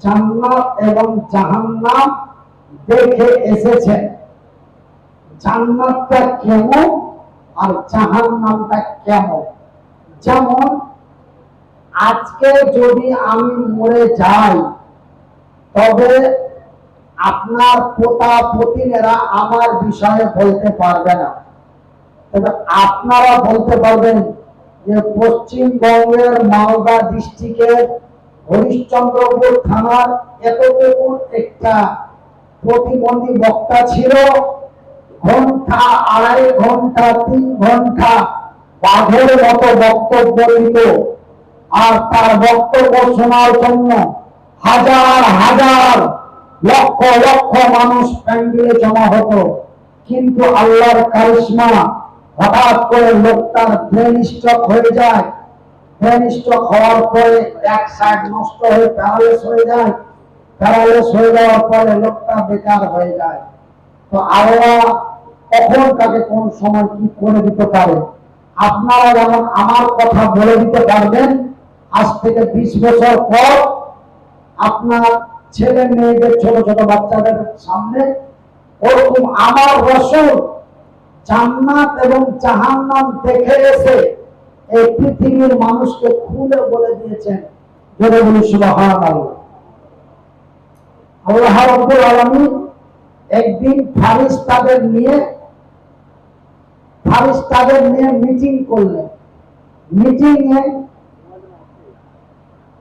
জান্নাত এবং জাহান্নাম দেখে এসেছেন, জান্নাতটা কেমন আর জাহান্নামটা কেমন। যেমন আজকে যদি আমি মরে যাই, তবে আপনার পোতা পতিনেরা আমার বিষয়ে বলতে পারবে না। তবে আপনারা বলতে পারবেন যে পশ্চিমবঙ্গের মালদা ডিস্ট্রিক্টের হরিশ্চন্দ্রপুর থানার এতটুকু একটা প্রতিবন্ধী বক্তা ছিল, ঘন্টা, 2.5 ঘন্টা, 3 ঘন্টা বাঘের মতো বক্তব্য দিত। আর তার বক্তব্য শোনার জন্য হাজার হাজার, লক্ষ লক্ষ মানুষ প্যান্ডেলে জমা হতো। কিন্তু আল্লাহর কারিশমা, হঠাৎ করে লোকটার ব্রেন স্ট্রোক হয়ে যায়। ব্রেন স্ট্রোক হওয়ার পরে এক সাইড নষ্ট হয়ে প্যারালাইস হয়ে যায়। প্যারালাইস হয়ে যাওয়ার পরে লোকটা বেকার হয়ে যায়। তো আল্লাহ কখন তাকে কোন সময় কি করে দিতে পারে। আপনারা যেমন আমার কথা বলে দিতে পারবেন আজ থেকে 20 বছর পর আপনার ছেলে মেয়েদের, ছোট ছোট বাচ্চাদের সামনে, ওরকম আমার রাসূল জান্নাত এবং জাহান্নাম দেখে এসে এই পৃথিবীর মানুষকে খুলে বলে দিয়েছেন। জোরে বলি সুবহানাল্লাহ। আল্লাহ রাব্বুল আলামিন একদিন ফারিস্তাদের নিয়ে মিটিং করলেন।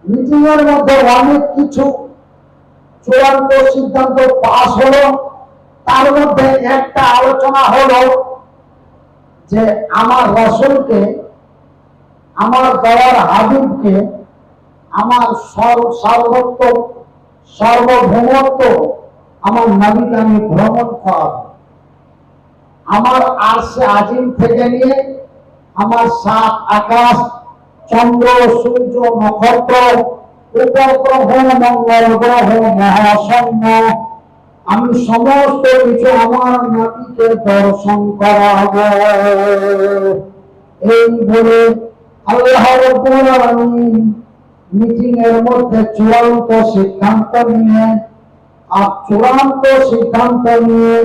মিটিংয়ের মধ্যে অনেক কিছু চূড়ান্ত সিদ্ধান্ত পাস হলো। তার মধ্যে একটা আলোচনা হলো যে আমার রাসূলকে, আমার দয়ার হাবিবকে, আমার সার্বভৌমত্ব আমার নবীকে আমি ভ্রমণ করাবো। আমার আরশে আজিম থেকে নিয়ে আমার সাত আকাশ, চন্দ্র, সূর্য, নক্ষত্র, উপগ্রহ, মঙ্গল গ্রহ, মহাশূন্য, আমি সমস্ত কিছু আমার নবীকে দর্শন করাবো। এই বলে আল্লাহ রাব্বুল আলামিন মিটিং এর মধ্যে চূড়ান্ত সিদ্ধান্ত নিয়ে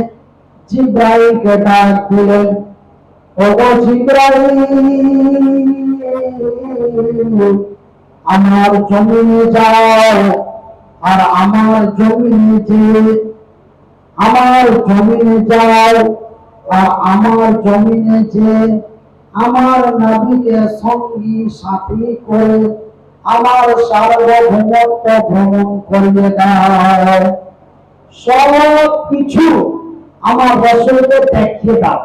জিব্রাইলকে ডাক দিলেন, ওগো জিব্রাইল, আমার জমিনে যাও, আর আমার জমিনে যাও, আর আমার জমিনে যে আমার নবীকে সঙ্গী সাথী করে আমার সার্বভৌমত্ব ভ্রমণ করিয়ে দাও, সব কিছু আমার রাসূলকে দেখিয়ে দাও।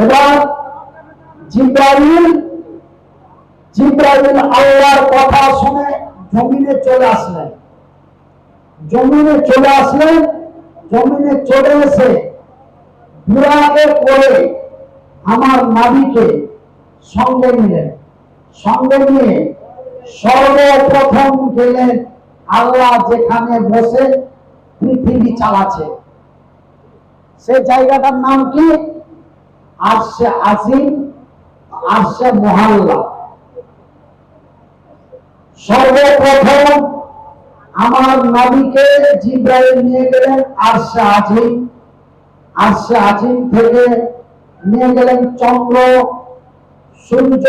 এবার জিব্রাইল আল্লাহর কথা শুনে জমিনে চলে আসলেন। জমিনে চলে এসে বুরাকে করে আমার নবীকে সঙ্গে নিলেন। সঙ্গে নিয়ে সর্বপ্রথম গেলেন আল্লাহ যেখানে বসে পৃথিবী চালাচ্ছে, সে জায়গাটার নাম কি? আরশে আজিম, আরশে মুআল্লা। সর্বপ্রথম আমার নবীকে জিব্রাইল নিয়ে গেলেন আরশে আজিম। আরশে আজিম থেকে নিয়ে গেলেন চন্দ্র, সূর্য,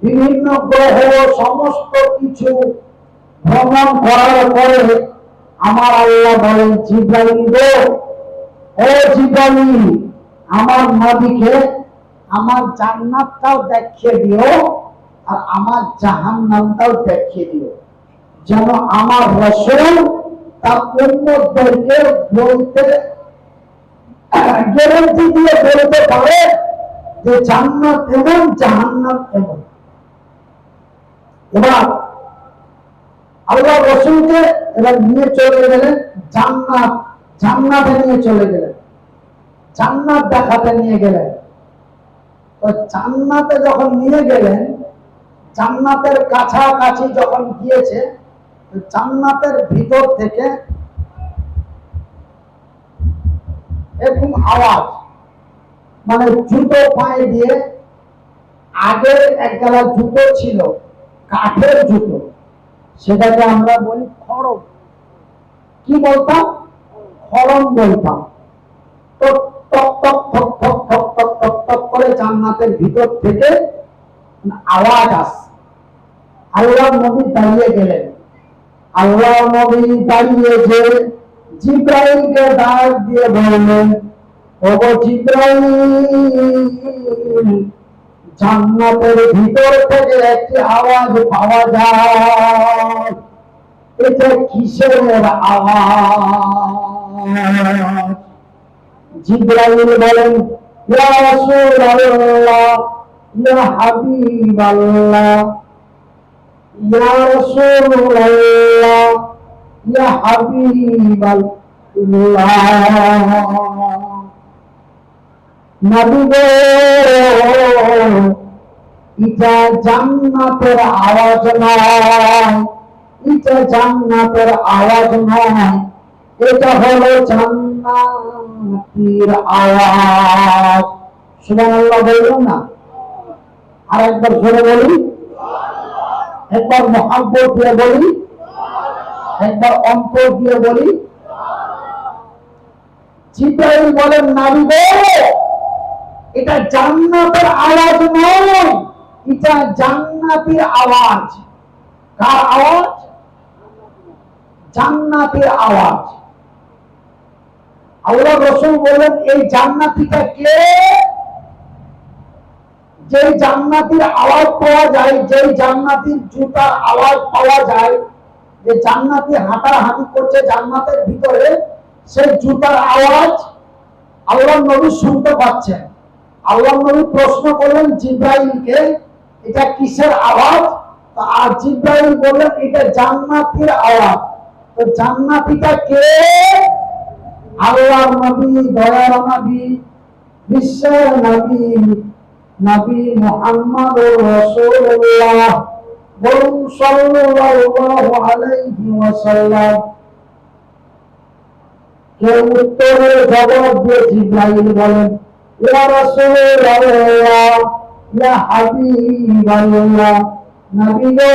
বিভিন্ন গ্রহ, সমস্ত কিছু ভ্রমণ করার পরে আমার আল্লাহ বলেন, জিব্রাইল গো, ও জিব্রাইল, আমার নবীকে আমার জান্নাতটাও দেখিয়ে দিও আর আমার জাহান্নামটাও দেখিয়ে দিও, যেন আমার রাসূল তার উম্মতদেরকে বলতে গ্যারান্টি দিয়ে বলতে পারে যে জান্নাত এবং জাহান্নাম এমন। এবার আল্লাহ রাসূলকে এবার নিয়ে চলে গেলেন জান্নাতে নিয়ে চলে গেলেন, জান্নাত দেখাতে নিয়ে গেলেন। তো জান্নাতে যখন নিয়ে গেলেন, জান্নাতের কাছাকাছি যখন গিয়েছে, জান্নাতের ভিতর থেকে এরকম আওয়াজ, মানে জুতো পায়ে দিয়ে, আগের এক গালা জুতো ছিল কাঠের জুতো, সেটাকে আমরা বলি খড়ম। কি বলতাম? খড়ম বলতাম। তো টক টক টক টক টক টক টক টক করে জান্নাতের ভিতর থেকে আওয়াজ আসছে। আল্লাহ নবী দাঁড়িয়ে গেলেন। আল্লাহ নবী দাঁড়িয়ে যে জিব্রাইলকে ডাক দিয়ে বললেন, ওগো জিব্রাইল, জান্নাতের ভিতর থেকে একটি আওয়াজ পাওয়া যায়, এটা কিসের আওয়াজ? জিব্রাইল বলেন, ইয়া রাসূলুল্লাহ, ইয়া হাবিবাল্লাহ, ইয়া রাসূলুল্লাহ, ইয়া হাবিবাল্লাহ, নবী গো, এটা জান্নাতের আওয়াজ নয়, এটা জান্নাতের আওয়াজ নয়, এটা হলো জান্নাতীর আওয়াজ। সুবহানাল্লাহ বলুন না? আর একবার জোরে বলি, একবার মহব্বত দিয়ে বলি, একবার অন্তর দিয়ে বলি। জিব্রাইল বলেন, নবী গো, এটা জান্নাতের আওয়াজ নয়, এটা জান্নাতীর আওয়াজ। কার আওয়াজ? জান্নাতীর আওয়াজ। আল্লাহ রাসূল বলেন, এই জান্নাতীটা কে? যে জান্নাতীর আওয়াজ পাওয়া যায়, যে জান্নাতীর জুতার আওয়াজ পাওয়া যায়, যে জান্নাতি হাঁটাহাঁটি করছে জান্নাতের ভিতরে, সেই জুতার আওয়াজ আল্লাহ নবী শুনতে পাচ্ছেন। আল্লাহ নবী প্রশ্ন করলেন জিব্রাইলকে, এটা কিসের আওয়াজ? আর জিব্রাইল বললেন এটা জান্নাতের আওয়াজ। তো জান্নাতীটা কে? আল্লাহর নবী, দয়ার নবী, বিশ্বের নবী, নবী মুহাম্মদুর রাসূলুল্লাহ। বলুন সাল্লাল্লাহু আলাইহি ওয়াসাল্লাম। কেউ উত্তরের জবাব দিয়ে জিব্রাইল বলেন, ইয়া রাসূলুল্লাহ, ইয়া হাবিবাল্লাহ, নবী গো,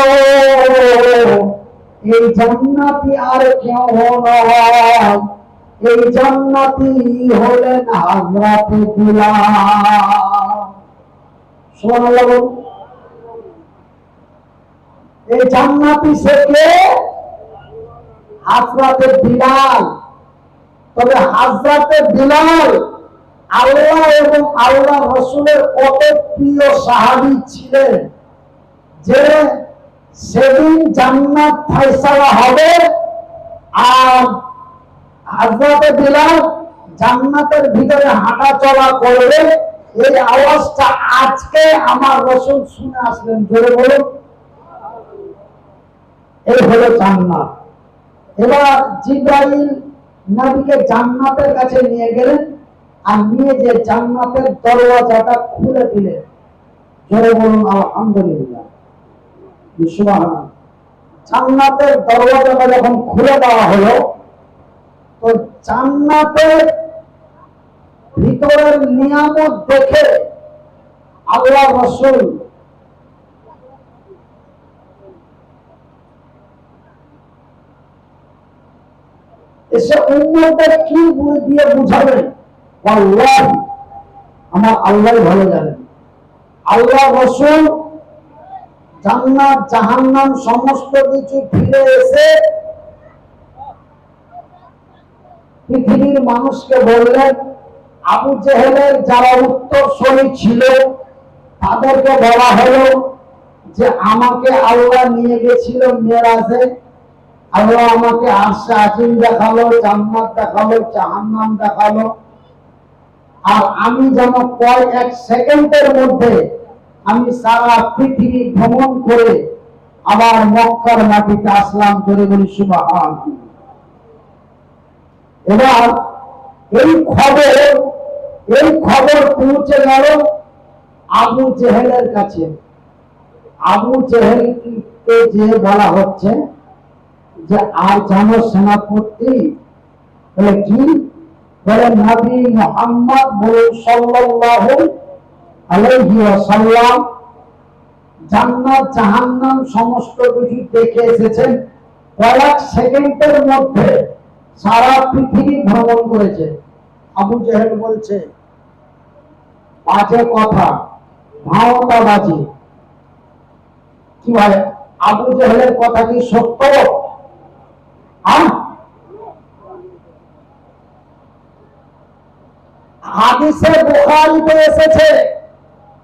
এই জান্নাতি আর কেউ নয়, এই জান্নাতি হলেন হযরত বিলাল। সুবহানাল্লাহ। এই জান্নাতি সে কে? হযরত বিলাল। তবে হযরত বিলাল আল্লাহ এবং আল্লাহ রাসূলের কত প্রিয় সাহাবী ছিলেন যে সেদিন জান্নাত ফয়সালা হবে আর হযরত বিলাল জান্নাতের ভিতরে হাঁটা চলা করবে। এই আওয়াজটা আজকে আমার রাসূল শুনে আসলেন। জোরে বলুন। এই হলো জান্নাত। এবার জিব্রাইল নবীকে জান্নাতের কাছে নিয়ে গেলেন আর নিয়ে যে জান্নাতের দরওয়াজাটা খুলে দিলেন। জোরে বলুন আলহামদুলিল্লাহ, সুবহানাল্লাহ। জান্নাতের দরওয়াজাটা যখন খুলে দেওয়া হলো, তো জান্নাতের ভিতরের নিয়ামত দেখে আল্লাহ রাসূল এসে উম্মতদের কি দিয়ে বুঝাবেন, আল্লাহি আমার আল্লাহ ভালো জানেন। আল্লাহ রাসূল জান্নাত জাহান্নাম সমস্ত কিছু ফিরে এসে পৃথিবীর মানুষকে বললেন, আবু জেহেলের যারা উত্তরসূরি ছিল তাদেরকে বলা হলো যে আমাকে আল্লাহ নিয়ে গেছিল মেরাজে, আল্লাহ আমাকে আরশে আজিম দেখালো, জান্নাত দেখালো, জাহান্নাম দেখালো, আর আমি যেন কয়েক সেকেন্ডের মধ্যে আমি সারা পৃথিবী ভ্রমণ করে আবার মক্কার মাটিতে আসলাম। করে বলি সুবহানাল্লাহ। এবার এই খবর পৌঁছে গেল আবু জেহেলের কাছে। আবু জেহেলকে যে বলা হচ্ছে যে আর জানো সেনাপতি, বলে কি? বলে নবী মুহাম্মদ সাল্লাল্লাহু আলাইহি ওয়াসাল্লাম জান্নাত জাহান্নাম সমস্ত কিছু দেখে এসেছেন, কয়েক সেকেন্ডের মধ্যে সারা পৃথিবী ভ্রমণ করেছে। আবু জেহেল বলছে বাজে কথা, ভাওতা বাজি। কি ভাই, আবু জেহেলের কথা কি সত্য? হাদিসে বুখারীতে এসেছে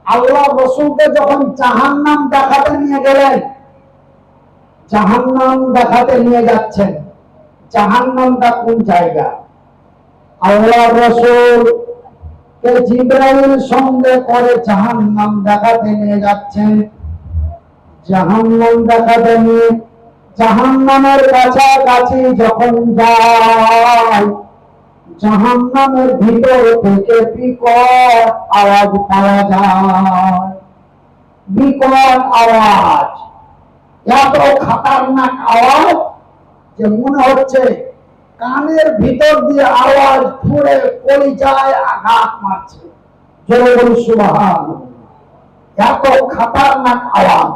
আল্লাহ রাসূলকে যখন জাহান্নাম দেখাতে নিয়ে গেলেন, জাহান্নাম দেখাতে নিয়ে যাচ্ছেন, জাহান্নামটা কোন জায়গা? আল্লাহ রাসূল কে জিবরাইল সঙ্গে করে জাহান্নাম দেখাতে নিয়ে যাচ্ছেন। জাহান্নাম দেখাতে নিয়ে জাহান্নামের কাছাকাছি যখন যায়, জাহান্নামের ভিতর থেকে বিকট আওয়াজ পাওয়া যায়। বিকট আওয়াজ, এত খতরনাক আওয়াজ যে মনে হচ্ছে কানের ভিতর দিয়ে আওয়াজ পুরে কলিজায় আঘাত মারছে। জোরে বলি সুবহানাল্লাহ। এত খতরনাক আওয়াজ।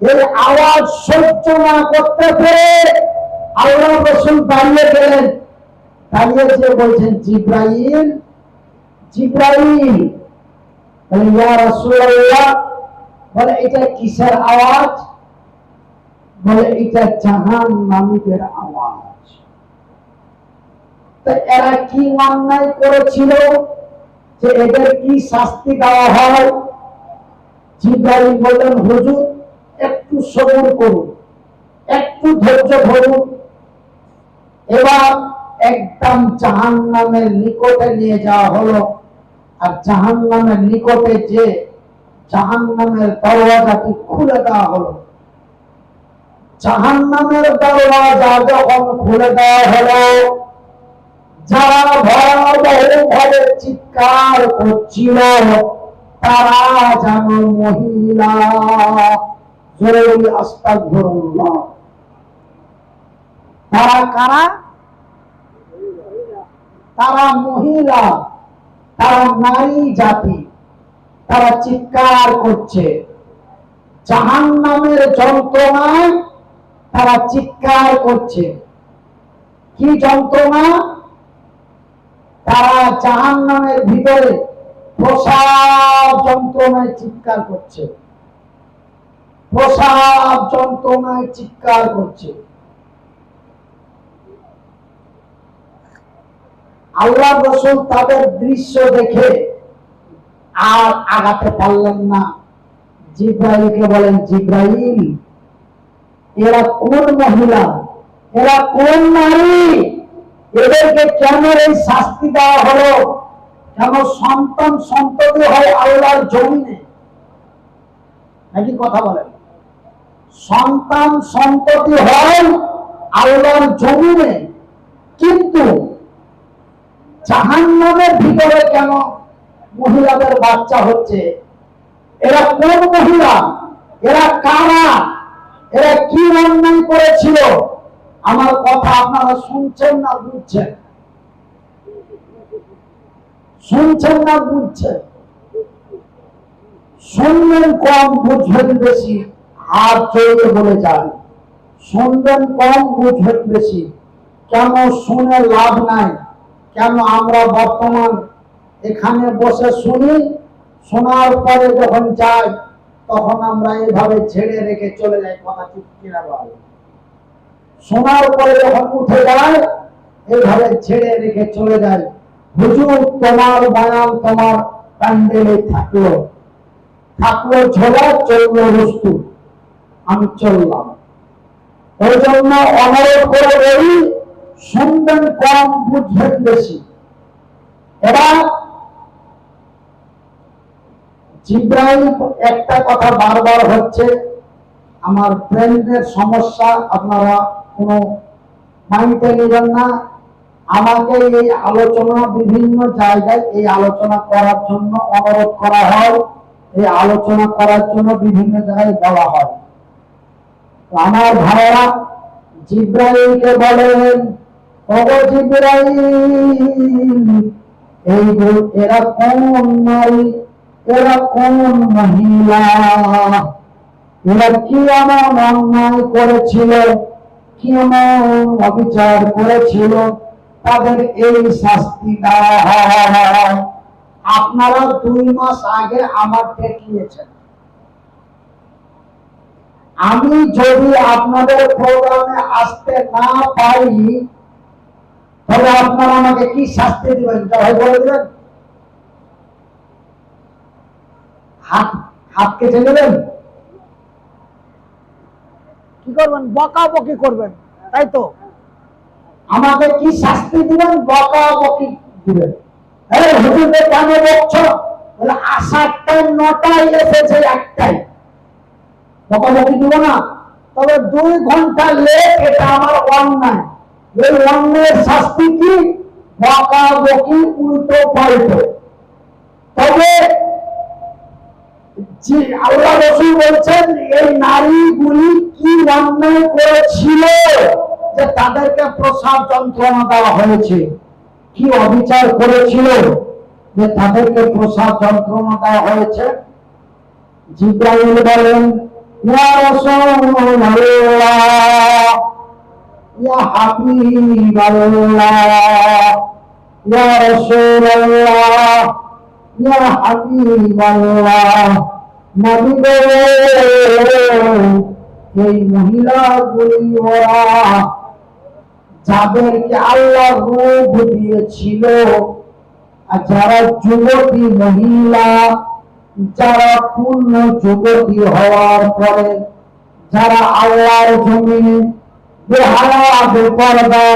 এই আওয়াজ সহ্য না করতে পেরে আল্লাহ রাসূল দাঁড়িয়ে গেলেন। দাঁড়িয়ে যে বলছেন, জিব্রাইল, জিব্রাইল। বলে ইয়া রাসূলুল্লাহ, বলে এটা কিসের আওয়াজ? বলে এটা জাহান্নামীদের আওয়াজ। তো এরা কি অন্যায় করেছিল যে এদের কি শাস্তি দেওয়া হয়? জিব্রাইল বললেন, হুজুর একটু সবর করুন, একটু ধৈর্য ধরুন। এবার একদম জাহান্নামের নিকটে নিয়ে যাওয়া হলো। আর জাহান্নামের নিকটে যে জাহান্নামের দরওয়াজাটি খুলে দেওয়া হলো। জাহান্নামের দরওয়াজা যখন খুলে দেওয়া হলো, যারা ভয়াবহভাবে চিৎকার করছিল তারা যেন মহিলা। জোরে বলি আস্তাগফিরুল্লাহ। তারা কারা? তারা মহিলা, তারা নারী জাতি। তারা চিৎকার করছে জাহান্নামের যন্ত্রণায়, তারা চিৎকার করছে। কি যন্ত্রণা? তারা জাহান্নামের ভিতরে প্রসাব যন্ত্রণায় চিৎকার করছে, প্রসাব যন্ত্রণায় চিৎকার করছে। আল্লাহ রাসূল তাদের দৃশ্য দেখে আর আগাতে পারলেন না। জিব্রাইলকে বলেন, জিব্রাইল, এরা কোন মহিলা, এরা কোন নারী, এদেরকে কেন এই শাস্তি দেওয়া হলো? কেন সন্তান সন্ততি হয় আল্লাহর জমিনে? নাকি কথা বলেন? সন্তান সন্ততি হয় আল্লাহর জমিনে, কিন্তু জাহান্নামের ভিতরে কেন মহিলাদের বাচ্চা হচ্ছে? এরা কোন মহিলা? এরা কারা? এরা কি অন্যায় করেছিল? আমার কথা আপনারা শুনছেন না বুঝছেন? শুনছেন না বুঝছেন? শুনবেন কম, বুঝবেন বেশি। হাত জড়িয়ে বলে যান, শুনবেন কম, বুঝবেন বেশি। কেন শুনে লাভ নাই? কেন আমরা বর্তমান এখানে বসে শুনি, শোনার পরে যখন যাই তখন আমরা এইভাবে ছেড়ে রেখে চলে যাই। কথা ঠিক কিনা বল? শোনার পরে যখন উঠে যায় এইভাবে ছেড়ে রেখে চলে যায়। হুজুর তোমার বয়ান তোমার প্যান্ডেলে থাকলো, থাকলো ঝোলা, চললো বস্তু, আমি চললাম। ওই জন্য অনুরোধ করে বলি, শুনবেন কম, বুঝবেন বেশি। এবার জিব্রাইল একটা কথা বারবার হচ্ছে, আমার ব্রেনের সমস্যা, আপনারা কোনো মাইন্ডে নেবেন না। আমাকে এই আলোচনা বিভিন্ন জায়গায় এই আলোচনা করার জন্য অনুরোধ করা হয়, এই আলোচনা করার জন্য বিভিন্ন জায়গায় বলা হয়। আমার ভাইরা জিব্রাইলকে বলেন, ওগো জিব্রাইল, এই এরা কোন নারী, এরা কোন মহিলা, এরা কি এমন অন্যায় করেছিল, কি এমন অবিচার করেছিল, তাদের এই শাস্তি দেওয়া হয়? আপনারা 2 মাস আগে আমার দেখিয়েছেন। আমি যদি আপনাদের প্রোগ্রামে আসতে না পারি তবে আপনারা আমাকে কি শাস্তি দিবেন? জবাব বলে দিবেন? হাত হাত কেটে নেবেন? কি করবেন? বকাবকি করবেন, তাই তো? আমাকে কি শাস্তি দিবেন? বকাবকি দিবেন। হুজুরকে কেন বকছো? বলে আসার টাইম 9টায়, এসেছে 1টায়। বকাবকি দিব না? তবে 2 ঘন্টা লেট, এটা আমার অন্যায়। এই অন্যায়ের শাস্তি কি? বকাবকি, উল্টো পাল্টো। তবে যে আল্লাহ রাসূল বলছেন, এই নারীগুলি কি অন্যায় করেছিল যে তাদেরকে প্রসাব যন্ত্রণা দেওয়া হয়েছে? কি অবিচার করেছিল যে তাদেরকে প্রসাব যন্ত্রণা দেওয়া হয়েছে? জিব্রাইল বলেন, ইয়া রাসূলুল্লাহ, ইয়া হাবিবাল্লাহ, ইয়া রাসূলুল্লাহ, ইয়া হাবিবাল্লাহ, নবী গো, এই মহিলাগুলি ওরা যাদেরকে আল্লাহ রূপ দিয়েছিল, আর যারা যুবতী মহিলা, যারা পূর্ণ যুবতী হওয়ার পরে যারা আল্লাহর জমিনে বেহায়া বেপরদা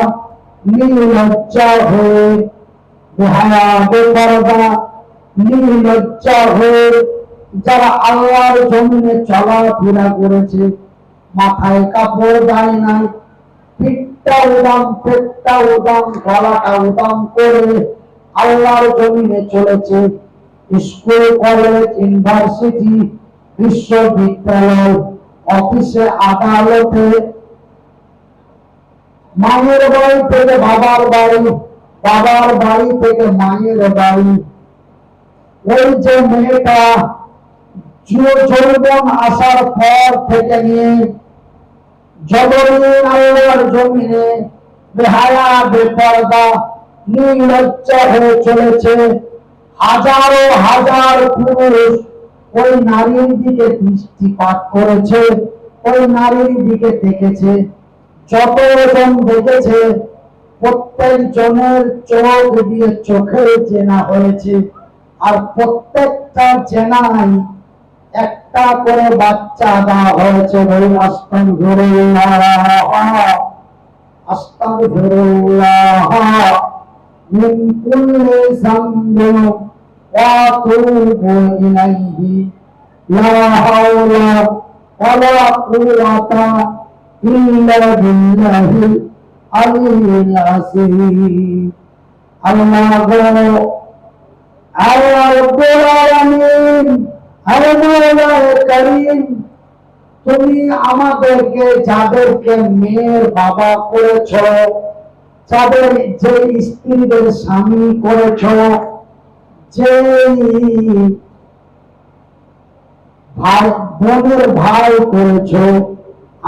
নির্লজ্জা হয়ে, বেহায়া বেপরদা নির্লজ্জা হয়ে যারা আল্লাহর জমিনে চলাফেরা করেছে, মাথায় কাপড় দেয় নাই, পিঠটা উদাম, পেটটা উদাম, গলাটা উদাম করে আল্লাহর জমিনে চলেছে। স্কুল, কলেজ, ইউনিভার্সিটি, বিশ্ববিদ্যালয়, অফিসে, আদালতে, মায়ের বাড়ি থেকে বাবার বাড়ি, বাবার বাড়ি থেকে মায়ের বাড়ি। ওই যে মেয়েটা যৌবন আসার পর থেকে নিয়ে যতদিন আল্লাহর জমিনে বেহায়া, বেপরদা, নির্লজ্জা হয়ে চলেছে, হাজারো হাজার পুরুষ ওই নারীর দিকে দৃষ্টিপাত করেছে, ওই নারীর দিকে দেখেছে। যতজন দেখেছে প্রত্যেক জনের চোখ দিয়ে চোখে জেনা হয়েছে, আর প্রত্যেকটা জেনায় একটা করে বাচ্চা দেওয়া হয়েছে। বলি আস্তাগফিরুল্লাহ, আস্তাগফিরুল্লাহ মিন কুল্লি যামবিন ওয়া আতুবু ইলাইহি, লা হাওলা ওয়ালা কুওয়াতা ইল্লা বিল্লাহিল আলিয়্যিল আযীম। আল্লাহ রাব্বুল আলামিন, তুমি আমাদেরকে যাদেরকে মেয়ের বাবা করেছ, যাদের যে স্ত্রীদের স্বামী করেছ, যে ভাই বোনের ভাই করেছ,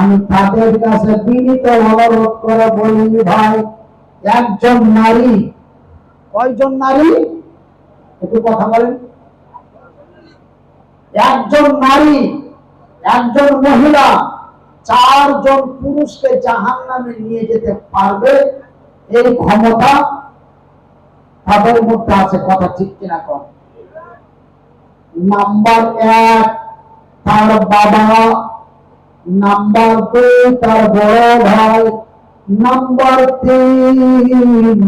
আমি তাদের কাছে বিনীত অনুরোধ করে বলি, ভাই একজন নারী, কয়জন নারী একটু কথা বলেন, একজন নারী, একজন মহিলা 4 জন পুরুষকে জাহান্নামে নিয়ে যেতে পারবে, এই ক্ষমতা তাদের মধ্যে আছে। কথা ঠিক কিনা কর? নাম্বার 1 তার বাবা, নাম্বার 2 তার বড় ভাই, নাম্বার 3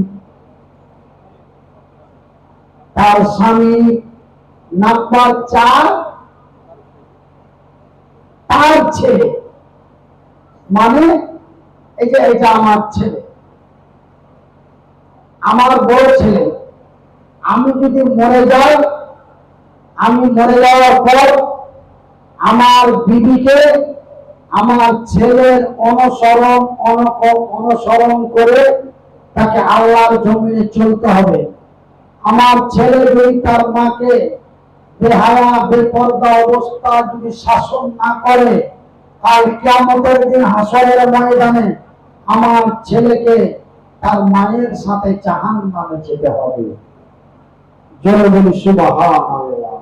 তার স্বামী, নাম্বার 4 তার ছেলে। মানে এই যে এটা আমার ছেলে, আমার বড় ছেলে, আমি যদি মরে যাই, আমি মরে যাওয়ার পর আমার বিবিকে আমার ছেলের অনুসরণ করে তাকে আল্লাহর জমিনে চলতে হবে। আমার ছেলে যদি তার মাকে বেহায়া, বেপরদা অবস্থা যদি শাসন না করে, কাল কিয়ামতের দিন হাসরের ময়দানে আমার ছেলেকে তার মায়ের সাথে জাহান্নামে যেতে হবে। জোরে বলি সুবহানাল্লাহ।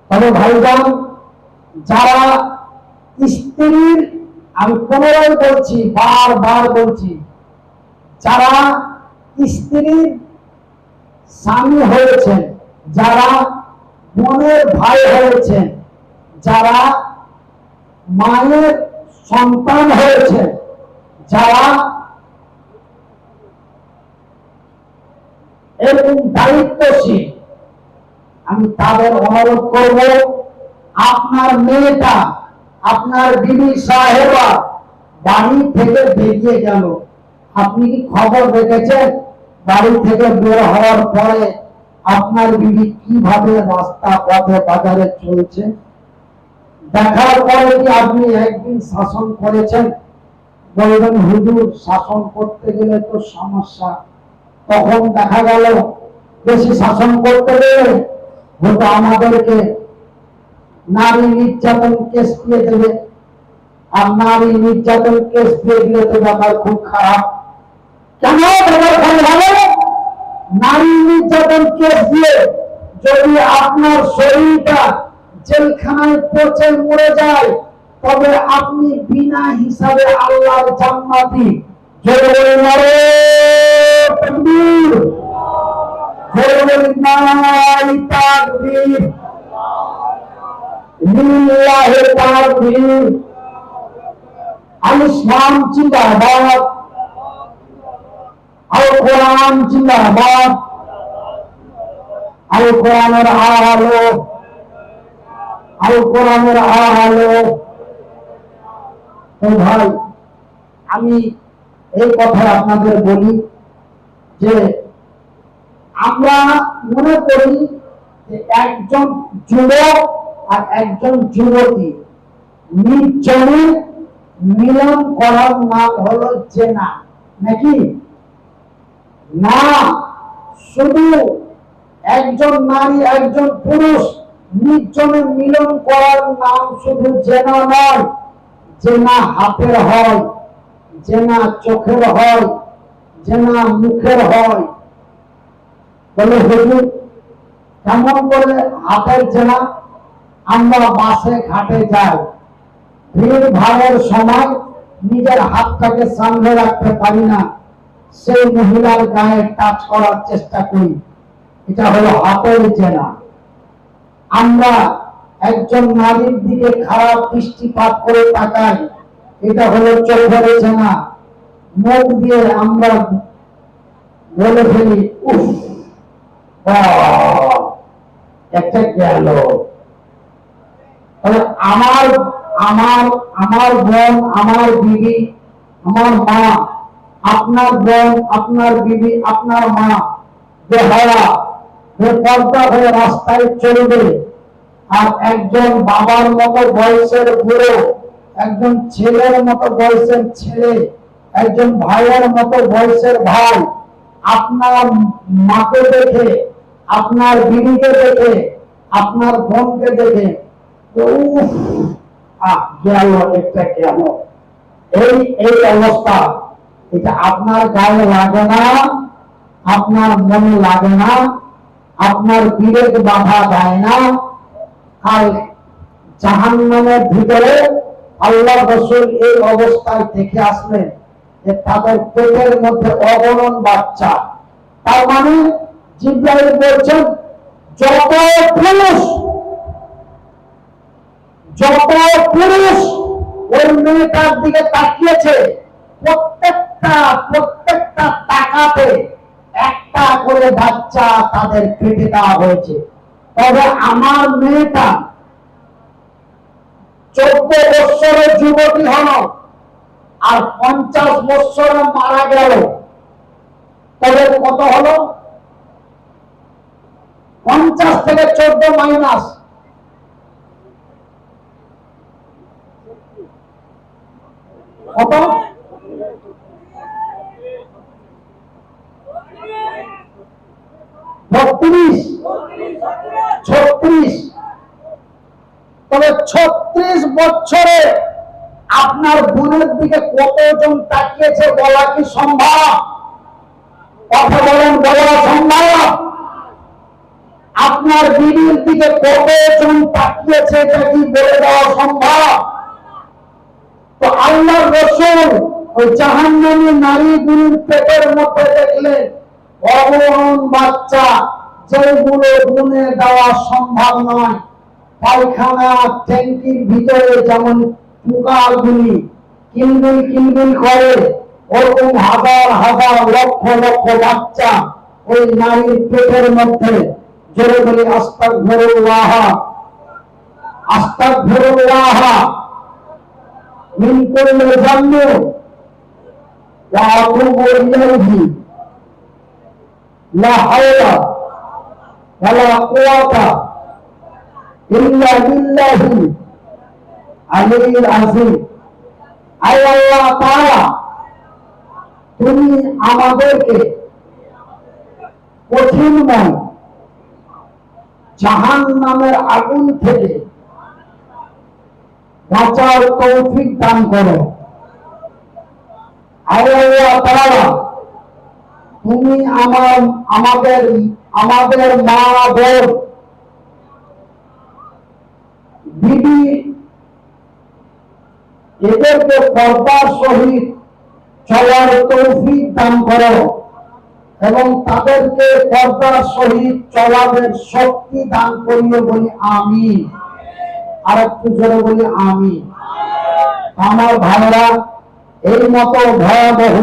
তবে ভাইজান, যারা স্ত্রীর, আমি পুনরায় বলছি, বারবার বলছি, যারা স্ত্রীর স্বামী হয়েছেন, যারা বোনের ভাই হয়েছেন, যারা মায়ের সন্তান হয়েছেন, যারা এরকম দায়িত্বশীল, আমি তাদের অনুরোধ করব, আপনার মেয়েটা, আপনার বিবি সাহেবা বাড়ি থেকে বেরিয়ে গেল, আপনি কি খবর রেখেছেন বাড়ি থেকে বের হওয়ার পরে আপনার বিবি কিভাবে রাস্তা পথে বাজারে চলছে? দেখার পরে কি আপনি একদিন শাসন করেছেন? বলবেন হুজুর, শাসন করতে গেলে তো সমস্যা। তখন দেখা গেল বেশি শাসন করতে গেলে হয়তো আমাদেরকে নারী নির্যাতন কেস দিয়ে দেবে, আর নারী নির্যাতন কেস দিয়ে দিলে তো ব্যাপার খুব খারাপ। কেন ব্যাপার খারাপ? নারী নির্যাতন কেস দিয়ে যদি আপনার শরীরটা জেলখানায় পচে মরে যায়, তবে আপনি বিনা হিসাবে আল্লাহর জান্নাতি। জোরে বলি নারে তাকবীর, জোরে বলি নারে তাকবীর, লিল্লাহি তাকবীর। আল ইসলাম জিন্দাবাদ, আল কোরআন জিন্দাবাদ, আল কোরআনের আলো, আল কোরআনের আলো। তো ভাই, আমি এই কথা আপনাদের বলি যে আমরা মনে করি যে একজন যুবক আর একজন যুবতী নির্জনে মিলন করার নাম হলো জেনা, নাকি না? শুধু একজন নারী একজন পুরুষ নির্জনে মিলন করার নাম শুধু জেনা নয়। জেনা হাতের হয়, জেনা চোখের হয়, জেনা মুখের হয়। বলে হুজুর কেমন করে হাতের জেনা? আমরা বাসে ঘাটে যাই, ভিড় ভাড়ের সময় নিজের হাতটাকে সামনে রাখতে পারি না, সেই মহিলার গায়ে টাচ করার চেষ্টা করি, এটা হলো হাতের জেনা। আমরা একজন নারীর দিকে খারাপ দৃষ্টিপাত করে তাকাই, এটা হলো চোখের জেনা। মুখ দিয়ে আমরা বলে ফেলি উফ একটা গেল। আমার আমার আমার বোন, আমার বিবি, আমার মা, আপনার বোন, আপনার বিবি, আপনার মা বেহারা বেপর্দা হয়ে রাস্তায় চলবে, আর একজন বাবার মতো বয়সের বুড়ো, একজন ছেলের মতো বয়সের ছেলে, একজন ভাইয়ের মতো বয়সের ভাই আপনার মাকে দেখে, আপনার বিবিকে দেখে, আপনার বোনকে দেখে গেল একটা গেল, এই এই অবস্থা। এটা আপনার গায়ে লাগে না, আপনার মনে লাগে না, আপনার বিবেক বাধা দেয় না। আর জাহান্নামের ভিতরে আল্লাহ রাসূল এই অবস্থায় দেখে আসলেন যে তাদের পেটের মধ্যে অগণন বাচ্চা। তার মানে জিবরাইল বলছেন যত পুরুষ ওই মেয়েটার দিকে তাকিয়েছে, প্রত্যেকটা টাকাতে একটা করে বাচ্চা তাদের পেটে দেওয়া হয়েছে। তবে আমার মেয়েটা 14 বছরের যুবতী হল আর 50 বছরে মারা গেল, তবে কত হলো? 50 থেকে 14 মাইনাস কত? 32, 36। তবে 36 বছরে আপনার বোনের দিকে কতজন তাকিয়েছে বলা কি সম্ভব? কথা বলেন, বলা সম্ভব? আপনার বিবির দিকে কতজন তাকিয়েছে এটা কি বলে দেওয়া সম্ভব? তো আল্লাহর রাসূল ওই জাহান্নামী নারীগুলির পেটের মধ্যে দেখলেন অগণন বাচ্চা, যেগুলো গুনে দেওয়া সম্ভব নয়। পায়খানা ট্যাঙ্কির ভিতরে যেমন পোকাগুলি কিলবিল কিলবিল করে, ওরকম হাজার হাজার লক্ষ লক্ষ বাচ্চা ওই নারীর পেটের মধ্যে। জোরে বলি আস্তাগফিরুল্লাহ, আস্তাগফিরুল্লাহ মিন কুল্লি যামবি ওয়া আতুবু ইলাইহি লা হাওলা ওয়ালা কুওয়াতা ইল্লা বিল্লাহি আলিয়্যিল আযীম। আয় আল্লাহ তাআলা, তুমি আমাদেরকে কঠিনময় জাহান্নামের আগুন থেকে বাঁচার তৌফিক দান করো। আয় আল্লাহ তাআলা, তুমি আমাদের মা বোন বিবি এদেরকে পর্দার সহিত চলার তৌফিক দান করো এবং তাদেরকে পর্দার সহিত চলার শক্তি দান করিও বলি আমিন। আর একটু জোরে বলি আমিন। আমার ভাইরা, এই মতো ভয়াবহ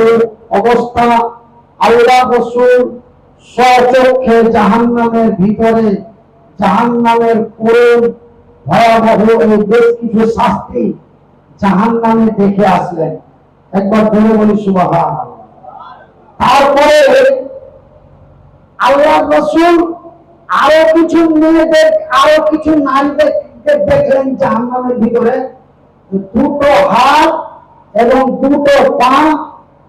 অবস্থা আল্লাহ রাসূল স্বচক্ষে জাহান্নামের ভিতরে জাহান্নামের করুণ ভয়াবহ এই বেশ কিছু শাস্তি জাহান্নামে দেখে আসলেন। একবার বলে বলি সুবহানাল্লাহ। তারপরে আল্লাহ রাসূল আরো কিছু মেয়েদের, আরো কিছু নারীদেরকে দেখলেন জাহান্নামের ভিতরে, দুটো হাত এবং দুটো পা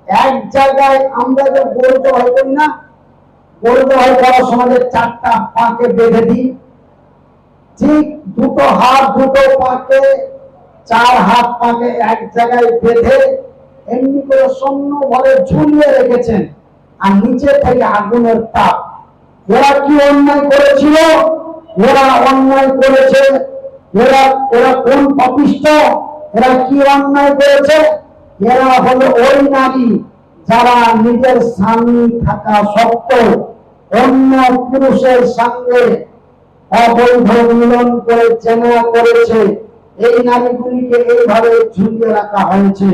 এক জায়গায়। আমরা যে গরু জবাই করি না, গরু জবাই করার সময় চারটা পাকে বেঁধে দিই, ঠিক দুটো হাত দুটো পাকে, চার হাত পাকে এক জায়গায় বেঁধে এমনি করে শূন্য ভরে ঝুলিয়ে রেখেছেন, আর নিচে থেকে আগুনের তাপ। এরা কি অন্যায় করেছিল? এরা অন্যায় করেছে। এরা এরা কোন পাপিষ্ঠ? এরা কি অন্যায় করেছে? এরা হলো ওই নারী যারা নিজের স্বামী থাকা সত্ত্বেও অন্য পুরুষের সঙ্গে অবৈধ মিলন করে জেনা করেছে। এই নারীগুলিকে এইভাবে ঝুলিয়ে রাখা হয়েছে।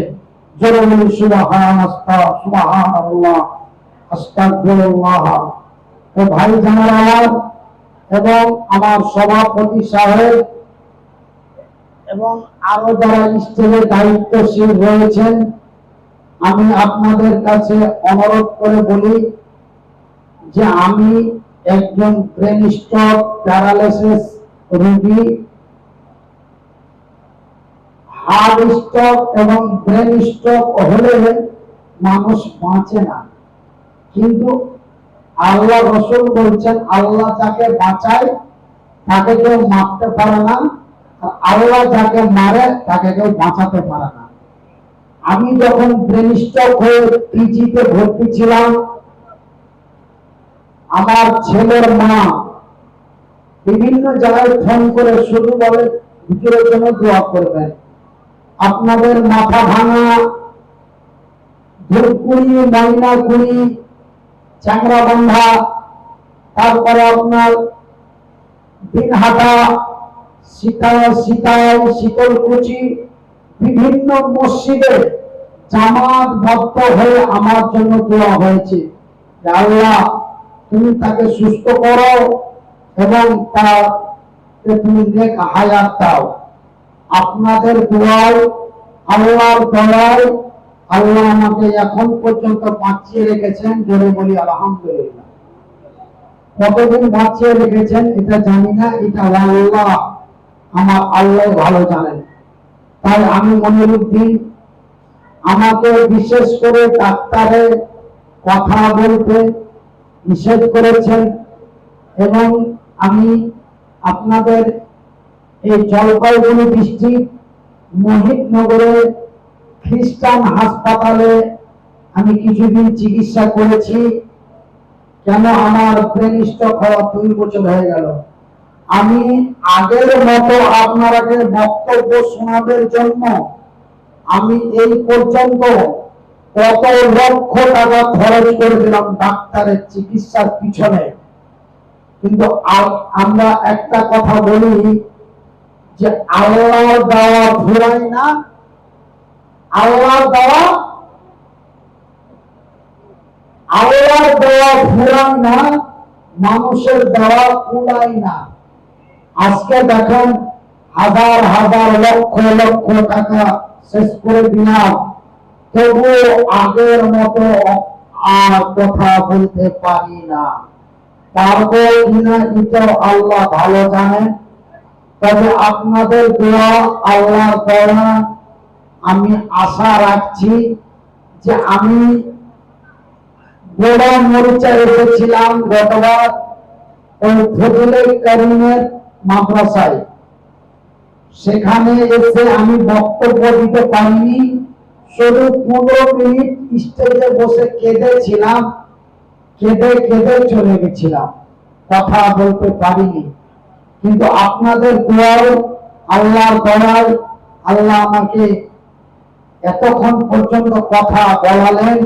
জোরে বলি সুবহানাল্লাহ, সুবহানাল্লাহ, আস্তাগফিরুল্লাহ। তো ভাই জানারা এবং আমার সভাপতি সাহেব এবং আরো যারা স্টেজে দায়িত্বশীল রয়েছেন, আমি আপনাদের কাছে অনুরোধ করে বলি যে আমি একজন ব্রেন স্ট্রোক প্যারালাইসিস রোগী। হার্ট স্ট্রোক এবং ব্রেন স্ট্রোক হলে মানুষ বাঁচে না, কিন্তু আল্লাহ রাসূল বলছেন আল্লাহ যাকে বাঁচায় তাকে কেউ মারতে পারে না, আর আল্লাহ যাকে মারে তাকে কেউ বাঁচাতে পারে না। আমি যখন ব্রেন স্ট্রোক হয়ে পিজিতে ভর্তি ছিলাম, আমার ছেলের মা বিভিন্ন জায়গায় ফোন করে শুধু বলে হুজুরের জন্য দোয়া করবেন। আপনাদের মাথা ভাঙা, ধূপগুড়ি, ময়নাগুড়ি, চ্যাংরাবান্ধা, তারপরে আপনার দিনহাটা, শীতলকুচি, বিভিন্ন মসজিদে জামাতবদ্ধ হয়ে আমার জন্য দোয়া হয়েছে যে আল্লাহ তুমি তাকে সুস্থ করো এবং তাকে তুমি নেক হায়াত দাও। আপনাদের দোয়ায়, আল্লাহর দয়ায় আল্লাহ আমাকে এখন পর্যন্ত বাঁচিয়ে রেখেছেন। জোরে বলি আলহামদুলিল্লাহ। কতদিন বাঁচিয়ে রেখেছেন এটা জানি না, এটা আল্লাহ, আমার আল্লাহ ভালো জানেন। তাই আমি মনিরুদ্দিন, আমাকে বিশেষ করে ডাক্তারে কথা বলতে নিষেধ করেছেন এবং আমি আপনাদের এই জলপাইগুড়ি ডিস্ট্রিক্ট মহিতনগরে খ্রিস্টান হাসপাতালে আমি কিছুদিন চিকিৎসা করেছি। কেন আমার ব্রেন স্ট্রোক হওয়া 2 বছর হয়ে গেল। আমি আগের মতো আপনারাকে বক্তব্য শোনাবার জন্য আমি এই পর্যন্ত কত লক্ষ টাকা খরচ করে দিলাম ডাক্তারের চিকিৎসার পিছনে, কিন্তু আমরা একটা কথা বলি যে আল্লাহ দেওয়া ঘুরায় না, আল্লাহ দেওয়া ঘুরায় না, মানুষের দেওয়া কুলায় না। আজকে দেখেন হাজার হাজার লক্ষ লক্ষ টাকা শেষ করে দিলাম, তবুও আগের মতো আর কথা বলতে পারি না। পারবো কিনা এটাও আল্লাহ ভালো জানেন। তবে আপনাদের দোয়া, আল্লাহর দয়া, আমি আশা রাখছি যে আমি গোড়া মরিচা এসেছিলাম গতবার ওই ফজলে কারিমের মাদ্রাসায়, সেখানে এসে আমি বক্তব্য দিতে পারিনি, শুধু 15 মিনিট স্টেজে বসে কেঁদেছিলাম, কেঁদে কেঁদে চলে গেছিলাম, কথা বলতে পারিনি। কিন্তু আপনাদের দোয়ায়, আল্লাহর দয়ায় আল্লাহ আমাকে এতক্ষণ পর্যন্ত কথা বলালেন।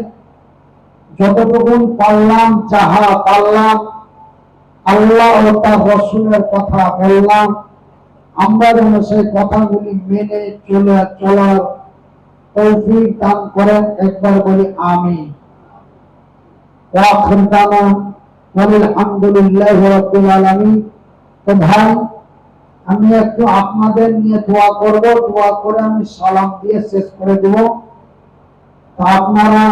যতটুকু পারলাম, যাহা পারলাম, আল্লাহ ও তার রাসূলের কথা বললাম। আমরা যেন সেই কথাগুলি মেনে চলার তৌফিক দান করেন। একবার বলি আমিন। ওয়া আখির দাওয়ানা আলহামদুলিল্লাহি রাব্বিল আলামিন। তো ভাই, আমি একটু আপনাদের নিয়ে দোয়া করব, দোয়া করে আমি সালাম দিয়ে শেষ করে দেব। তা আপনারা